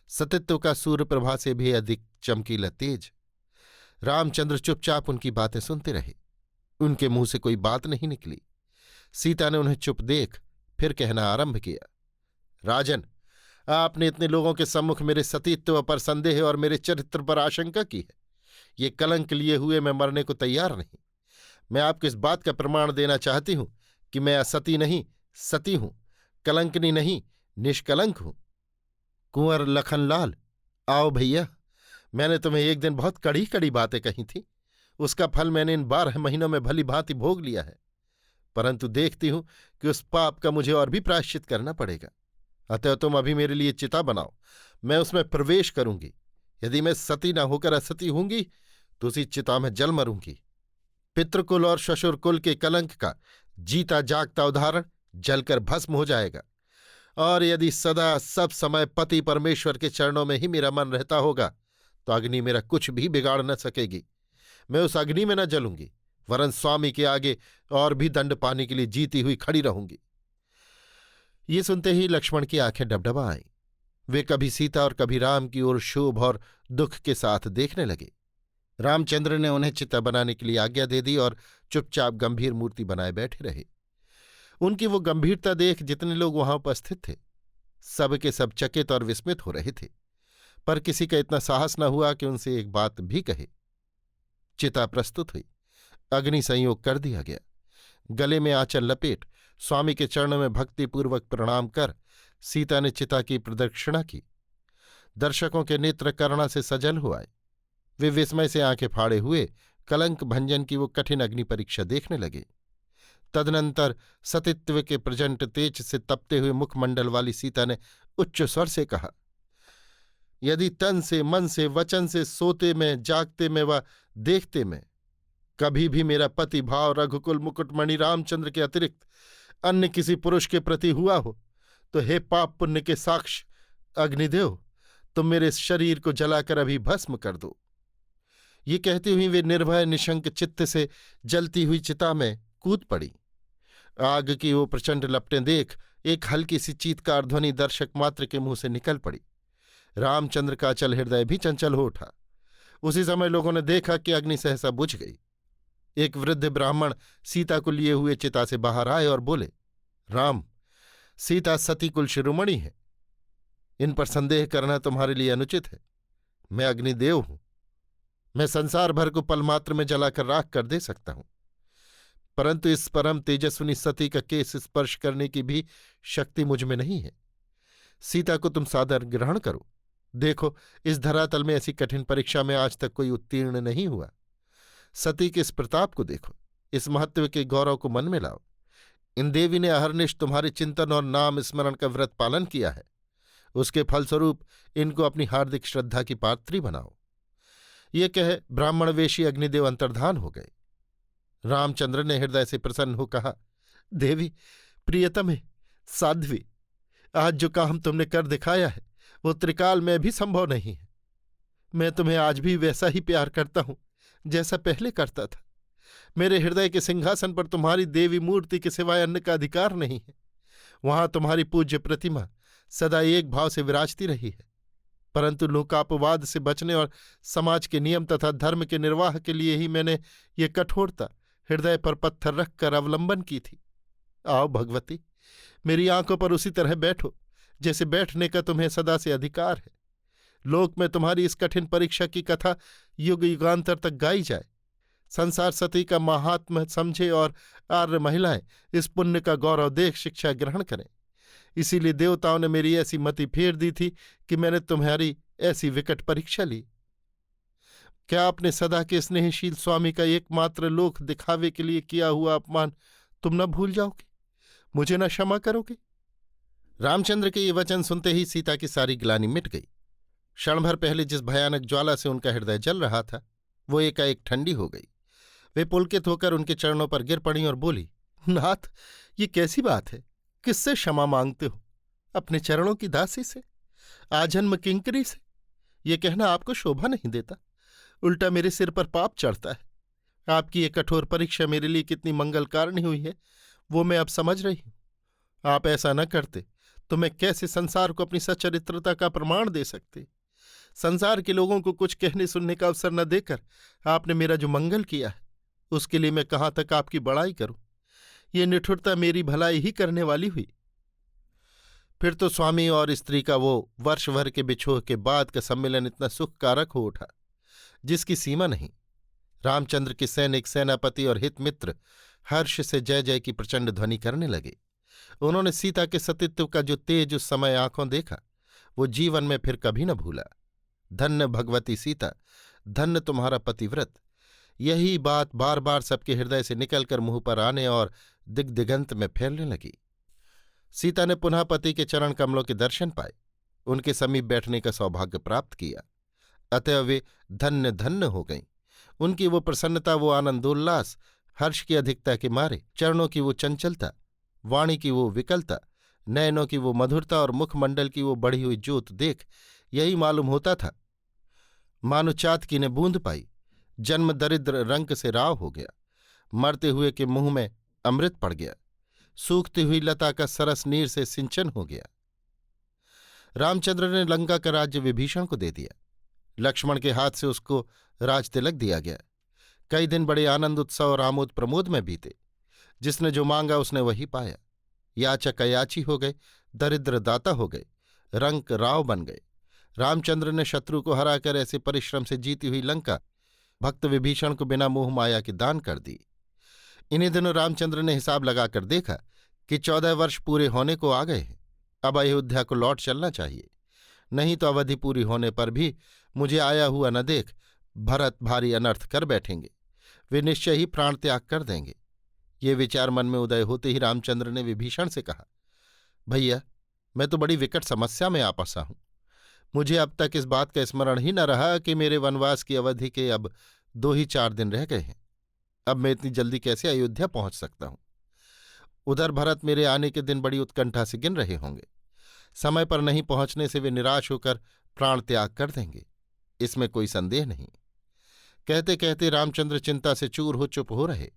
सतित्व का सूर्य प्रभा से भी अधिक चमकीला तेज। रामचंद्र चुपचाप उनकी बातें सुनते रहे। उनके मुंह से कोई बात नहीं निकली। सीता ने उन्हें चुप देख फिर कहना आरंभ किया। राजन, आपने इतने लोगों के सम्मुख मेरे सतीत्व पर संदेह और मेरे चरित्र पर आशंका की है। ये कलंक लिए हुए मैं मरने को तैयार नहीं। मैं आपको इस बात का प्रमाण देना चाहती हूं कि मैं असती नहीं, सती हूं, कलंकनी नहीं, निष्कलंक हूं। कुंवर लखनलाल, आओ भैया, मैंने तुम्हें एक दिन बहुत कड़ी कड़ी बातें कही थी। उसका फल मैंने इन 12 महीनों में भली भांति भोग लिया है, परंतु देखती हूं कि उस पाप का मुझे और भी प्रायश्चित करना पड़ेगा। अतः तुम अभी मेरे लिए चिता बनाओ, मैं उसमें प्रवेश करूंगी। यदि मैं सती न होकर असती होंगी तो उसी चिता में जल मरूंगी। पितृकुल और श्वशुरकुल के कलंक का जीता जागता उदाहरण जलकर भस्म हो जाएगा, और यदि सदा सब समय पति परमेश्वर के चरणों में ही मेरा मन रहता होगा तो अग्नि मेरा कुछ भी बिगाड़ न सकेगी। मैं उस अग्नि में न जलूंगी, वरन स्वामी के आगे और भी दंड पाने के लिए जीती हुई खड़ी रहूंगी। ये सुनते ही लक्ष्मण की आंखें डबडबा आईं। वे कभी सीता और कभी राम की ओर क्षोभ और दुख के साथ देखने लगे। रामचंद्र ने उन्हें चिता बनाने के लिए आज्ञा दे दी और चुपचाप गंभीर मूर्ति बनाए बैठे रहे। उनकी वो गंभीरता देख जितने लोग वहां उपस्थित थे, सब के सब चकित और विस्मित हो रहे थे, पर किसी का इतना साहस न हुआ कि उनसे एक बात भी कहे। चिता प्रस्तुत हुई, अग्नि संयोग कर दिया गया। गले में आंचल लपेट स्वामी के चरणों में भक्तिपूर्वक प्रणाम कर सीता ने चिता की प्रदक्षिणा की। दर्शकों के नेत्र करुणा से सजल हो आए। वे विस्मय से आंखें फाड़े हुए कलंक भंजन की वो कठिन अग्नि परीक्षा देखने लगे। तदनंतर सतित्व के प्रचंड तेज से तपते हुए मुखमंडल वाली सीता ने उच्च स्वर से कहा, यदि तन से, मन से, वचन से, सोते में, जागते में व देखते में कभी भी मेरा पति भाव रघुकुल मुकुटमणि रामचंद्र के अतिरिक्त अन्य किसी पुरुष के प्रति हुआ हो तो हे पाप पुण्य के साक्ष अग्निदेव, तुम मेरे शरीर को जलाकर अभी भस्म कर दो। ये कहती हुई वे निर्भय निशंक चित्त से जलती हुई चिता में कूद पड़ी। आग की वो प्रचंड लपटें देख एक हल्की सी चीत्कार ध्वनि दर्शक मात्र के मुंह से निकल पड़ी। रामचंद्र का अचल हृदय भी चंचल हो उठा। उसी समय लोगों ने देखा कि अग्नि सहसा बुझ गई। एक वृद्ध ब्राह्मण सीता को लिए हुए चिता से बाहर आए और बोले, राम, सीता सती कुल शिरोमणि है, इन पर संदेह करना तुम्हारे लिए अनुचित है। मैं अग्निदेव हूं, मैं संसार भर को पलमात्र में जलाकर राख कर दे सकता हूं, परंतु इस परम तेजस्विनी सती का केस स्पर्श करने की भी शक्ति मुझ में नहीं है। सीता को तुम सादर ग्रहण करो, देखो, इस धरातल में ऐसी कठिन परीक्षा में आज तक कोई उत्तीर्ण नहीं हुआ। सती के इस प्रताप को देखो, इस महत्व के गौरव को मन में लाओ। इन देवी ने अहर्निश तुम्हारे चिंतन और नाम स्मरण का व्रत पालन किया है। उसके फलस्वरूप इनको अपनी हार्दिक श्रद्धा की पात्री बनाओ। ये कह ब्राह्मणवेशी अग्निदेव अंतर्धान हो गए। रामचंद्र ने हृदय से प्रसन्न हो कहा, देवी, प्रियतमे, साध्वी, आज जो काम तुमने कर दिखाया है वो त्रिकाल में भी संभव नहीं है। मैं तुम्हें आज भी वैसा ही प्यार करता हूं जैसा पहले करता था। मेरे हृदय के सिंहासन पर तुम्हारी देवी मूर्ति के सिवाय अन्य का अधिकार नहीं है। वहां तुम्हारी पूज्य प्रतिमा सदा एक भाव से विराजती रही है। परंतु लोकापवाद से बचने और समाज के नियम तथा धर्म के निर्वाह के लिए ही मैंने ये कठोरता हृदय पर पत्थर रखकर अवलंबन की थी। आओ भगवती, मेरी आंखों पर उसी तरह बैठो जैसे बैठने का तुम्हें सदा से अधिकार है। लोक में तुम्हारी इस कठिन परीक्षा की कथा युग युगांतर तक गाई जाए। संसार सती का महात्म्य समझे और आर्य महिलाएं इस पुण्य का गौरव देख शिक्षा ग्रहण करें। इसीलिए देवताओं ने मेरी ऐसी मति फेर दी थी कि मैंने तुम्हारी ऐसी विकट परीक्षा ली। क्या आपने सदा के स्नेहशील स्वामी का एकमात्र लोक दिखावे के लिए किया हुआ अपमान तुम न भूल जाओगे? मुझे न क्षमा करोगे? रामचंद्र के ये वचन सुनते ही सीता की सारी ग्लानि मिट गई। क्षण भर पहले जिस भयानक ज्वाला से उनका हृदय जल रहा था वो एकाएक ठंडी हो गई। वे पुलकित होकर उनके चरणों पर गिर पड़ी और बोली, नाथ, ये कैसी बात है? किससे क्षमा मांगते हो? अपने चरणों की दासी से? आजन्म किंकरी से? ये कहना आपको शोभा नहीं देता, उल्टा मेरे सिर पर पाप चढ़ता है। आपकी ये कठोर परीक्षा मेरे लिए कितनी मंगलकारणी हुई है वो मैं अब समझ रही हूं। आप ऐसा न करते तो मैं कैसे संसार को अपनी सच्चरित्रता का प्रमाण दे सकती। संसार के लोगों को कुछ कहने सुनने का अवसर न देकर आपने मेरा जो मंगल किया है उसके लिए मैं कहाँ तक आपकी बड़ाई करूं। ये निठुरता मेरी भलाई ही करने वाली हुई। फिर तो स्वामी और स्त्री का वो वर्ष भर के बिछोह के बाद का सम्मेलन इतना सुखकारक हो उठा जिसकी सीमा नहीं। रामचंद्र के सैनिक, सेनापति और हित मित्र हर्ष से जय जय की प्रचंड ध्वनि करने लगे। उन्होंने सीता के सतीत्व का जो तेज उस समय आंखों देखा वो जीवन में फिर कभी न भूला। धन्य भगवती सीता, धन्य तुम्हारा पतिव्रत। यही बात बार बार सबके हृदय से निकलकर मुंह पर आने और दिग्दिगंत में फैलने लगी। सीता ने पुनः पति के चरण कमलों के दर्शन पाए, उनके समीप बैठने का सौभाग्य प्राप्त किया। अतः वे धन्य धन्य हो गईं। उनकी वो प्रसन्नता, वो आनंदोल्लास, हर्ष की अधिकता के मारे चरणों की वो चंचलता, वाणी की वो विकलता, नयनों की वो मधुरता और मुखमंडल की वो बढ़ी हुई ज्योत देख यही मालूम होता था मानो चातकी ने बूंद पाई, जन्म दरिद्र रंक से राव हो गया, मरते हुए के मुंह में अमृत पड़ गया, सूखती हुई लता का सरस नीर से सिंचन हो गया। रामचंद्र ने लंका का राज्य विभीषण को दे दिया। लक्ष्मण के हाथ से उसको राजतिलक दिया गया। कई दिन बड़े आनंद उत्सव और आमोद प्रमोद में बीते। जिसने जो मांगा उसने वही पाया। याचक अयाची हो गए, दरिद्र दाता हो गए, रंक राव बन गए। रामचंद्र ने शत्रु को हराकर ऐसे परिश्रम से जीती हुई लंका भक्त विभीषण को बिना मोह माया के दान कर दी। इन्हीं दिनों रामचंद्र ने हिसाब लगाकर देखा कि 14 वर्ष पूरे होने को आ गए हैं। अब अयोध्या को लौट चलना चाहिए, नहीं तो अवधि पूरी होने पर भी मुझे आया हुआ न देख भरत भारी अनर्थ कर बैठेंगे। वे निश्चय ही प्राण त्याग कर देंगे। ये विचार मन में उदय होते ही रामचंद्र ने विभीषण से कहा, भैया, मैं तो बड़ी विकट समस्या में आ फंसा हूं। मुझे अब तक इस बात का स्मरण ही न रहा कि मेरे वनवास की अवधि के अब 2 ही 4 दिन रह गए हैं। अब मैं इतनी जल्दी कैसे अयोध्या पहुंच सकता हूं? उधर भरत मेरे आने के दिन बड़ी उत्कंठा से गिन रहे होंगे। समय पर नहीं पहुंचने से वे निराश होकर प्राण त्याग कर देंगे, इसमें कोई संदेह नहीं। कहते कहते रामचंद्र चिंता से चूर हो चुप हो रहे।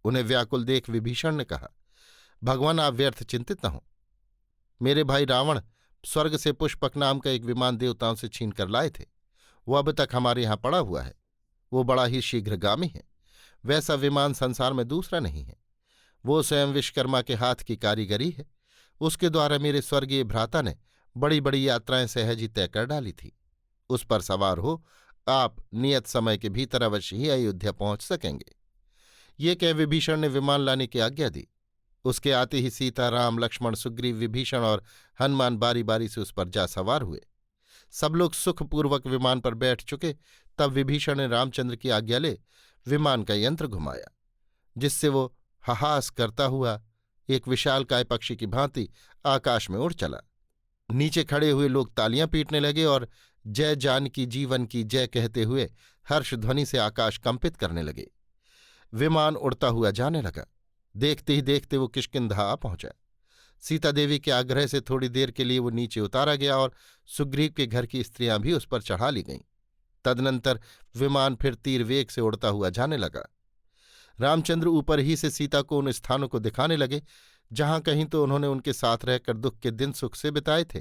उन्हें व्याकुल देख विभीषण ने कहा, भगवान, आप व्यर्थ चिंतित न हो। मेरे भाई रावण स्वर्ग से पुष्पक नाम का एक विमान देवताओं से छीन कर लाए थे। वो अब तक हमारे यहाँ पड़ा हुआ है। वो बड़ा ही शीघ्रगामी है। वैसा विमान संसार में दूसरा नहीं है। वो स्वयं विश्वकर्मा के हाथ की कारीगरी है। उसके द्वारा मेरे स्वर्गीय भ्राता ने बड़ी बड़ी यात्राएं सहज ही तय कर डाली थी। उस पर सवार हो आप नियत समय के भीतर अवश्य ही अयोध्या पहुंच सकेंगे। ये कह विभीषण ने विमान लाने की आज्ञा दी। उसके आते ही सीता, राम, लक्ष्मण, सुग्रीव, विभीषण और हनुमान बारी बारी से उस पर जा सवार हुए। सब लोग सुखपूर्वक विमान पर बैठ चुके तब विभीषण ने रामचंद्र की आज्ञा ले विमान का यंत्र घुमाया, जिससे वो हाहास करता हुआ एक विशालकाय पक्षी की भांति आकाश में उड़ चला। नीचे खड़े हुए लोग तालियां पीटने लगे और जय जानकी जीवन की जय कहते हुए हर्ष ध्वनि से आकाश कंपित करने लगे। विमान उड़ता हुआ जाने लगा। देखते ही देखते वो किष्किंधा आ पहुंचा। सीता देवी के आग्रह से थोड़ी देर के लिए वो नीचे उतारा गया और सुग्रीव के घर की स्त्रियां भी उस पर चढ़ा ली गईं। तदनंतर विमान फिर तीर वेग से उड़ता हुआ जाने लगा। रामचंद्र ऊपर ही से सीता को उन स्थानों को दिखाने लगे जहां कहीं तो उन्होंने उनके साथ रहकर दुख के दिन सुख से बिताए थे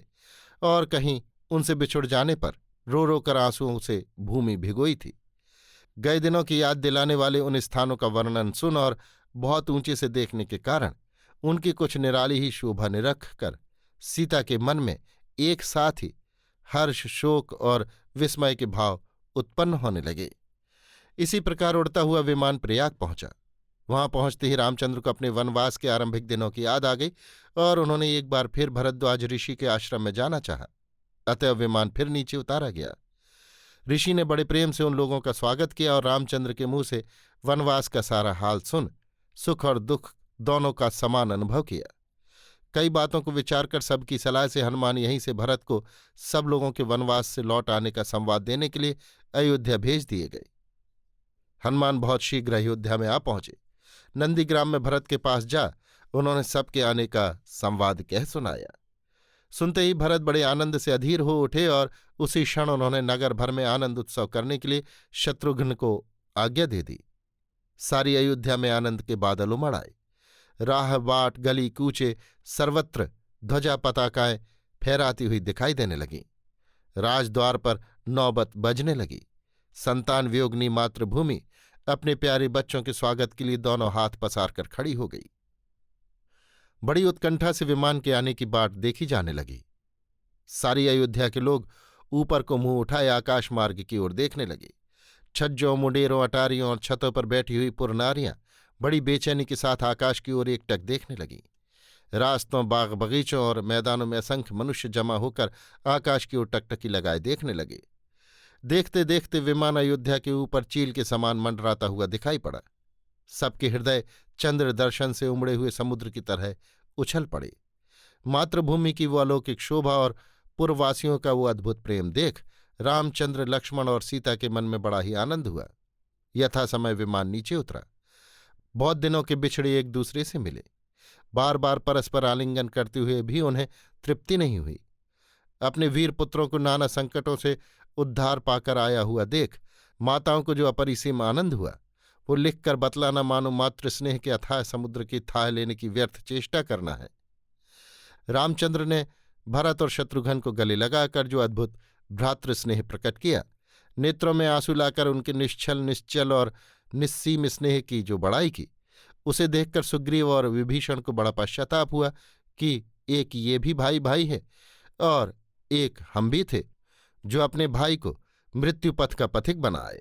और कहीं उनसे बिछुड़ जाने पर रो रो कर आंसुओं से भूमि भिगोई थी। गए दिनों की याद दिलाने वाले उन स्थानों का वर्णन सुन और बहुत ऊंचे से देखने के कारण उनकी कुछ निराली ही शोभा निरख कर सीता के मन में एक साथ ही हर्ष, शोक और विस्मय के भाव उत्पन्न होने लगे। इसी प्रकार उड़ता हुआ विमान प्रयाग पहुंचा। वहां पहुंचते ही रामचंद्र को अपने वनवास के आरंभिक दिनों की याद आ गई और उन्होंने एक बार फिर भरद्वाज ऋषि के आश्रम में जाना चाहा। अतः विमान फिर नीचे उतारा गया। ऋषि ने बड़े प्रेम से उन लोगों का स्वागत किया और रामचंद्र के मुंह से वनवास का सारा हाल सुन सुख और दुख दोनों का समान अनुभव किया। कई बातों को विचार कर सबकी सलाह से हनुमान यहीं से भरत को सब लोगों के वनवास से लौट आने का संवाद देने के लिए अयोध्या भेज दिए गए। हनुमान बहुत शीघ्र अयोध्या में आ पहुंचे। नंदीग्राम में भरत के पास जा उन्होंने सबके आने का संवाद कह सुनाया। सुनते ही भरत बड़े आनंद से अधीर हो उठे और उसी क्षण उन्होंने नगर भर में आनंद उत्सव करने के लिए शत्रुघ्न को आज्ञा दे दी। सारी अयोध्या में आनंद के बादल उमड़ आए। राह बाट गली कूचे सर्वत्र ध्वजा पताकाएं फहराती हुई दिखाई देने लगीं। राजद्वार पर नौबत बजने लगी। संतान वियोगिनी मातृभूमि अपने प्यारे बच्चों के स्वागत के लिए दोनों हाथ पसार कर खड़ी हो गई। बड़ी उत्कंठा से विमान के आने की बाट देखी जाने लगी। सारी अयोध्या के लोग ऊपर को मुंह उठाए आकाश मार्ग की ओर देखने लगे। छज्जों, मुंडेरों, अटारियों और छतों पर बैठी हुई पुरनारियां बड़ी बेचैनी के साथ आकाश की ओर एकटक देखने लगीं। रास्तों, बाग बगीचों और मैदानों में असंख्य मनुष्य जमा होकर आकाश की ओर टकटकी लगाए देखने लगे। देखते देखते विमान अयोध्या के ऊपर चील के समान मंडराता हुआ दिखाई पड़ा। सबके हृदय चंद्र दर्शन से उमड़े हुए समुद्र की तरह उछल पड़े। मातृभूमि की वो अलौकिक शोभा और पूर्ववासियों का वो अद्भुत प्रेम देख रामचंद्र, लक्ष्मण और सीता के मन में बड़ा ही आनंद हुआ। यथा समय विमान नीचे उतरा। बहुत दिनों के बिछड़े एक दूसरे से मिले। बार बार परस्पर आलिंगन करते हुए भी उन्हें तृप्ति नहीं हुई। अपने वीर पुत्रों को नाना संकटों से उद्धार पाकर आया हुआ देख माताओं को जो अपरिसीम आनंद हुआ वो लिखकर बतलाना मानो मातृ स्नेह के अथाह समुद्र की थाह लेने की व्यर्थ चेष्टा करना है। रामचंद्र ने भरत और शत्रुघ्न को गले लगाकर जो अद्भुत भ्रातृ स्नेह प्रकट किया, नेत्रों में आंसू लाकर उनके निश्चल, निश्चल और निस्सीम स्नेह की जो बड़ाई की, उसे देखकर सुग्रीव और विभीषण को बड़ा पश्चाताप हुआ कि एक ये भी भाई भाई है और एक हम भी थे जो अपने भाई को मृत्युपथ का पथिक बनाए।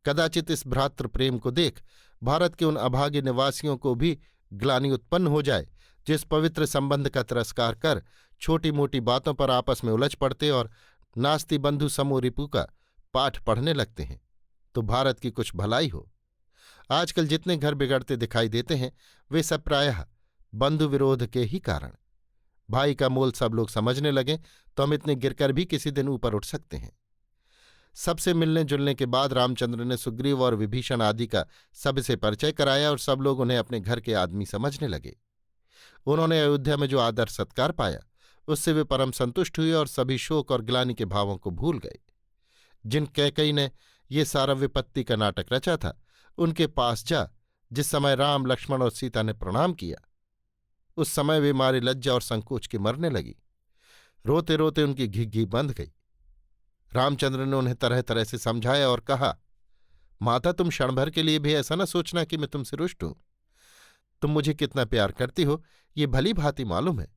कदाचित इस भ्रातृ प्रेम को देख भारत के उन अभागे निवासियों को भी ग्लानि उत्पन्न हो जाए जिस पवित्र संबंध का तिरस्कार कर छोटी मोटी बातों पर आपस में उलझ पड़ते और नास्ति बंधु समूह रिपु का पाठ पढ़ने लगते हैं, तो भारत की कुछ भलाई हो। आजकल जितने घर बिगड़ते दिखाई देते हैं वे सब प्रायः बंधु विरोध के ही कारण। भाई का मोल सब लोग समझने लगे तो हम इतने गिरकर भी किसी दिन ऊपर उठ सकते हैं। सबसे मिलने जुलने के बाद रामचंद्र ने सुग्रीव और विभीषण आदि का सबसे परिचय कराया और सब लोग उन्हें अपने घर के आदमी समझने लगे। उन्होंने अयोध्या में जो आदर सत्कार पाया उससे वे परम संतुष्ट हुए और सभी शोक और ग्लानि के भावों को भूल गए। जिन कैकई ने ये सारा विपत्ति का नाटक रचा था उनके पास जा जिस समय राम, लक्ष्मण और सीता ने प्रणाम किया उस समय वे मारे लज्जा और संकोच के मरने लगी। रोते रोते उनकी घिघी बंध गई। रामचंद्र ने उन्हें तरह तरह से समझाया और कहा, माता, तुम क्षण भर के लिए भी ऐसा न सोचना कि मैं तुमसे रुष्ट हूं। तुम मुझे कितना प्यार करती हो ये भली भांति मालूम है,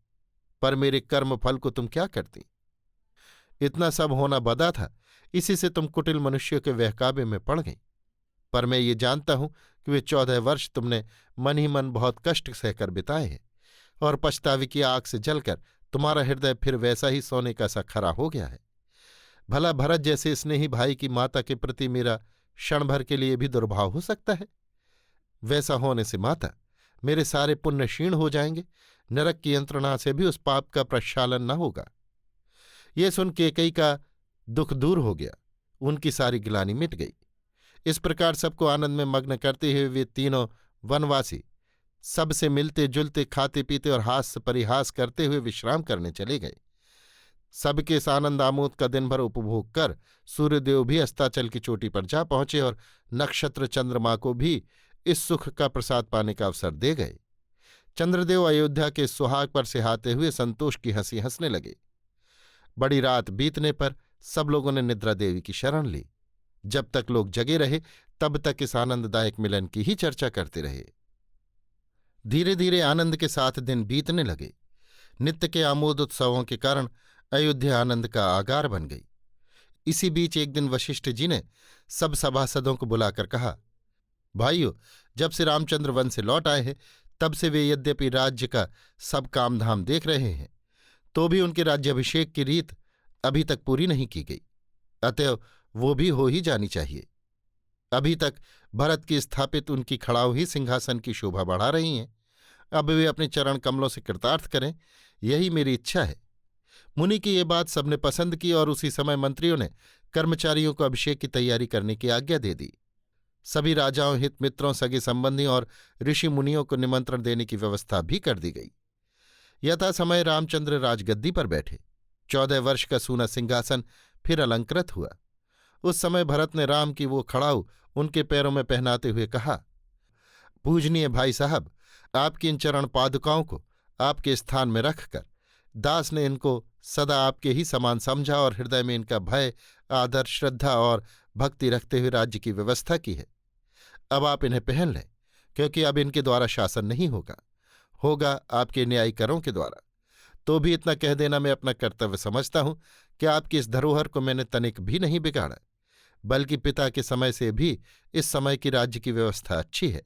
पर मेरे कर्म फल को तुम क्या करती? इतना सब होना बदा था, इसी से तुम कुटिल मनुष्यों के वहकावे में पड़ गई। पर मैं ये जानता हूं कि वे 14 वर्ष तुमने मन ही मन बहुत कष्ट सहकर बिताए हैं और पछतावे की आग से जलकर तुम्हारा हृदय फिर वैसा ही सोने का सा खरा हो गया है। भला भरत जैसे स्नेही भाई की माता के प्रति मेरा क्षण भर के लिए भी दुर्भाव हो सकता है? वैसा होने से माता, मेरे सारे पुण्य क्षीण हो जाएंगे, नरक की यंत्रणा से भी उस पाप का प्रक्षालन न होगा। ये सुन केकई का दुख दूर हो गया, उनकी सारी ग्लानि मिट गई। इस प्रकार सबको आनंद में मग्न करते हुए वे तीनों वनवासी सबसे मिलते जुलते, खाते पीते और हास्य परिहास करते हुए विश्राम करने चले गए। सबके इस आनंद आमोद का दिन भर उपभोग कर सूर्यदेव भी अस्ताचल की चोटी पर जा पहुंचे और नक्षत्र चंद्रमा को भी इस सुख का प्रसाद पाने का अवसर दे गए। चंद्रदेव अयोध्या के सुहाग पर सिहाते हुए संतोष की हंसी हंसने लगे। बड़ी रात बीतने पर सब लोगों ने निद्रा देवी की शरण ली। जब तक लोग जगे रहे तब तक इस आनंददायक मिलन की ही चर्चा करते रहे। धीरे धीरे आनंद के साथ दिन बीतने लगे। नित्य के आमोद उत्सवों के कारण अयोध्या आनंद का आगार बन गई। इसी बीच एक दिन वशिष्ठ जी ने सब सभासदों को बुलाकर कहा, भाइयों, जब से रामचंद्र वन से लौट आए हैं तब से वे यद्यपि राज्य का सब काम धाम देख रहे हैं, तो भी उनके राज्याभिषेक की रीत अभी तक पूरी नहीं की गई। अतएव वो भी हो ही जानी चाहिए। अभी तक भरत की स्थापित उनकी खड़ाऊ ही सिंहासन की शोभा बढ़ा रही हैं। अब वे अपने चरण कमलों से कृतार्थ करें, यही मेरी इच्छा है। मुनि की ये बात सबने पसंद की और उसी समय मंत्रियों ने कर्मचारियों को अभिषेक की तैयारी करने की आज्ञा दे दी। सभी राजाओं, हित मित्रों, सगे संबंधियों और ऋषि मुनियों को निमंत्रण देने की व्यवस्था भी कर दी गई। यथा समय रामचंद्र राजगद्दी पर बैठे। 14 वर्ष का सूना सिंहासन फिर अलंकृत हुआ। उस समय भरत ने राम की वो खड़ाऊ उनके पैरों में पहनाते हुए कहा, पूजनीय भाई साहब, आपकी इन चरण पादुकाओं को आपके स्थान में रखकर दास ने इनको सदा आपके ही समान समझा और हृदय में इनका भय, आदर, श्रद्धा और भक्ति रखते हुए राज्य की व्यवस्था की है। अब आप इन्हें पहन लें, क्योंकि अब इनके द्वारा शासन नहीं होगा आपके न्यायी करों के द्वारा। तो भी इतना कह देना मैं अपना कर्तव्य समझता हूं कि आपकी इस धरोहर को मैंने तनिक भी नहीं बिगाड़ा, बल्कि पिता के समय से भी इस समय की राज्य की व्यवस्था अच्छी है।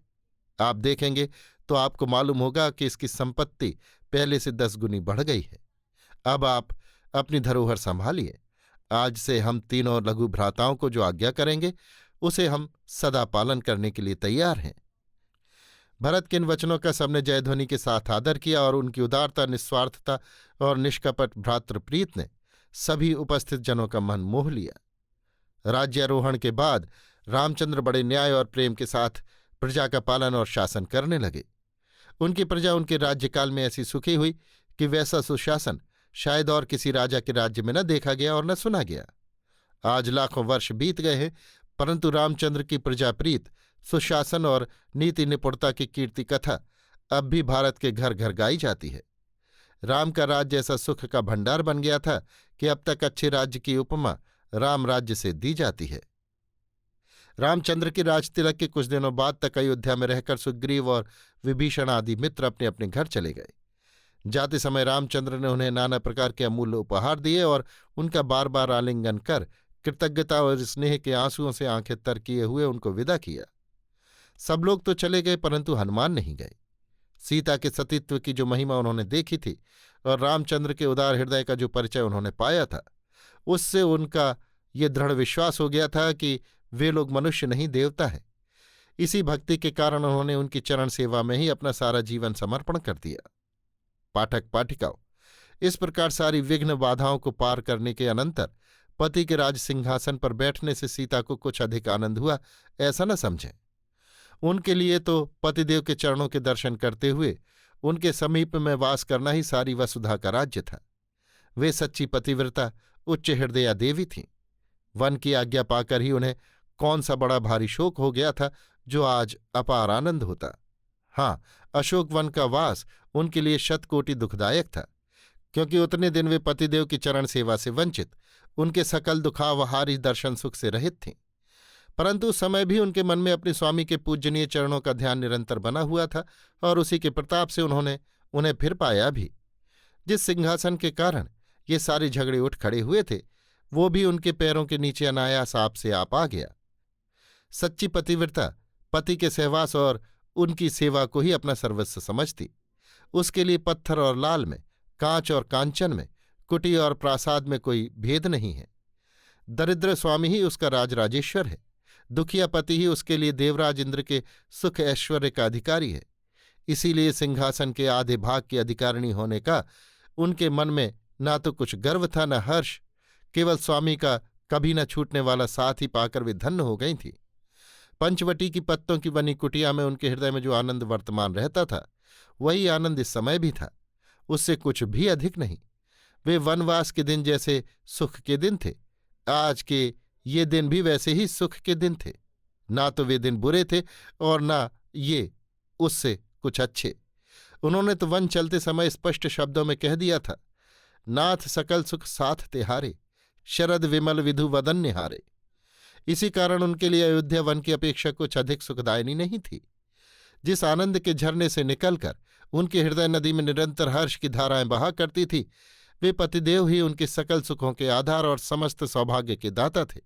आप देखेंगे तो आपको मालूम होगा कि इसकी संपत्ति पहले से 10 गुनी बढ़ गई है। अब आप अपनी धरोहर संभालिए। आज से हम तीनों लघु भ्राताओं को जो आज्ञा करेंगे उसे हम सदा पालन करने के लिए तैयार हैं। भरत के इन वचनों का सबने जयध्वनि के साथ आदर किया और उनकी उदारता, निस्वार्थता और निष्कपट भ्रातृप्रीत ने सभी उपस्थित जनों का मन मोह लिया। राज्यारोहण के बाद रामचंद्र बड़े न्याय और प्रेम के साथ प्रजा का पालन और शासन करने लगे। उनकी प्रजा उनके राज्यकाल में ऐसी सुखी हुई कि वैसा सुशासन शायद और किसी राजा के राज्य में न देखा गया और न सुना गया। आज लाखों वर्ष बीत गए हैं, परंतु रामचंद्र की प्रजाप्रीत, सुशासन और नीति निपुणता की कीर्ति कथा अब भी भारत के घर घर गाई जाती है। राम का राज्य ऐसा सुख का भंडार बन गया था कि अब तक अच्छे राज्य की उपमा राम राज्य से दी जाती है। रामचंद्र के राजतिलक के कुछ दिनों बाद तक अयोध्या में रहकर सुग्रीव और विभीषण आदि मित्र अपने अपने घर चले गए। जाते समय रामचंद्र ने उन्हें नाना प्रकार के अमूल्य उपहार दिए और उनका बार बार आलिंगन कर कृतज्ञता और स्नेह के आंसुओं से आंखें तर किए हुए उनको विदा किया। सब लोग तो चले गए, परंतु हनुमान नहीं गए। सीता के सतीत्व की जो महिमा उन्होंने देखी थी और रामचंद्र के उदार हृदय का जो परिचय उन्होंने पाया था, उससे उनका ये दृढ़ विश्वास हो गया था कि वे लोग मनुष्य नहीं, देवता हैं। इसी भक्ति के कारण उन्होंने उनकी चरण सेवा में ही अपना सारा जीवन समर्पण कर दिया। पाठक पाठिकाओं, इस प्रकार सारी विघ्न बाधाओं को पार करने के अनंतर पति के राज सिंहासन पर बैठने से सीता को कुछ अधिक आनंद हुआ, ऐसा न समझें। उनके लिए तो पतिदेव के चरणों के दर्शन करते हुए उनके समीप में वास करना ही सारी वसुधा का राज्य था। वे सच्ची पतिव्रता, उच्च हृदया देवी थीं। वन की आज्ञा पाकर ही उन्हें कौन सा बड़ा भारी शोक हो गया था जो आज अपार आनंद होता। हाँ, अशोक वन का वास उनके लिए शतकोटि दुखदायक था, क्योंकि उतने दिन वे पतिदेव की चरण सेवा से वंचित, उनके सकल दुखावहारी दर्शन सुख से रहित थीं। परंतु उस समय भी उनके मन में अपने स्वामी के पूजनीय चरणों का ध्यान निरंतर बना हुआ था और उसी के प्रताप से उन्होंने उन्हें फिर पाया भी। जिस सिंहासन के कारण ये सारे झगड़े उठ खड़े हुए थे, वो भी उनके पैरों के नीचे अनायास आप से आप आ गया। सच्ची पतिव्रता पति के सहवास और उनकी सेवा को ही अपना सर्वस्व समझती। उसके लिए पत्थर और लाल में, कांच और कांचन में, कुटी और प्रासाद में कोई भेद नहीं है। दरिद्र स्वामी ही उसका राजराजेश्वर है। दुखिया पति ही उसके लिए देवराज इंद्र के सुख ऐश्वर्य का अधिकारी है। इसीलिए सिंहासन के आधे भाग की अधिकारिणी होने का उनके मन में ना तो कुछ गर्व था न हर्ष। केवल स्वामी का कभी न छूटने वाला साथ ही पाकर वे धन्य हो गई थी। पंचवटी की पत्तों की बनी कुटिया में उनके हृदय में जो आनंद वर्तमान रहता था, वही आनंद इस समय भी था, उससे कुछ भी अधिक नहीं। वे वनवास के दिन जैसे सुख के दिन थे, आज के ये दिन भी वैसे ही सुख के दिन थे। ना तो वे दिन बुरे थे और ना ये उससे कुछ अच्छे। उन्होंने तो वन चलते समय स्पष्ट शब्दों में कह दिया था, नाथ सकल सुख साथ तिहारे, शरद विमल विधु वदन निहारे। इसी कारण उनके लिए अयोध्या वन की अपेक्षा कुछ अधिक सुखदायिनी नहीं थी। जिस आनंद के झरने से निकलकर उनके हृदय नदी में निरंतर हर्ष की धाराएं बहा करती थी, वे पतिदेव ही उनके सकल सुखों के आधार और समस्त सौभाग्य के दाता थे।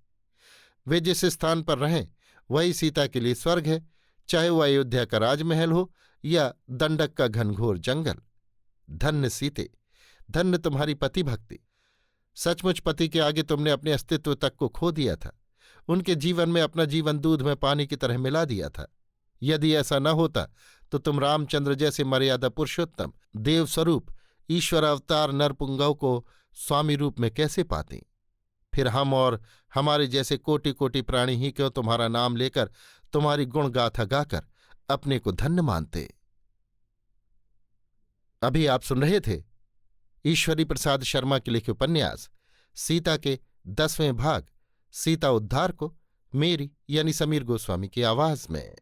वे जिस स्थान पर रहें वही सीता के लिए स्वर्ग है, चाहे वह अयोध्या का राजमहल हो या दंडक का घनघोर जंगल। धन्य सीते, धन्य तुम्हारी पति भक्ति। सचमुच पति के आगे तुमने अपने अस्तित्व तक को खो दिया था। उनके जीवन में अपना जीवन दूध में पानी की तरह मिला दिया था। यदि ऐसा न होता तो तुम रामचंद्र जैसे मर्यादा पुरुषोत्तम देवस्वरूप ईश्वर अवतार नरपुंगव को स्वामी रूप में कैसे पाती? फिर हम और हमारे जैसे कोटि कोटि प्राणी ही क्यों तुम्हारा नाम लेकर, तुम्हारी गुण गाथा गाकर अपने को धन्य मानते। अभी आप सुन रहे थे ईश्वरी प्रसाद शर्मा के लिखे उपन्यास सीता के 10वें भाग सीता उद्धार को मेरी यानी समीर गोस्वामी की आवाज में।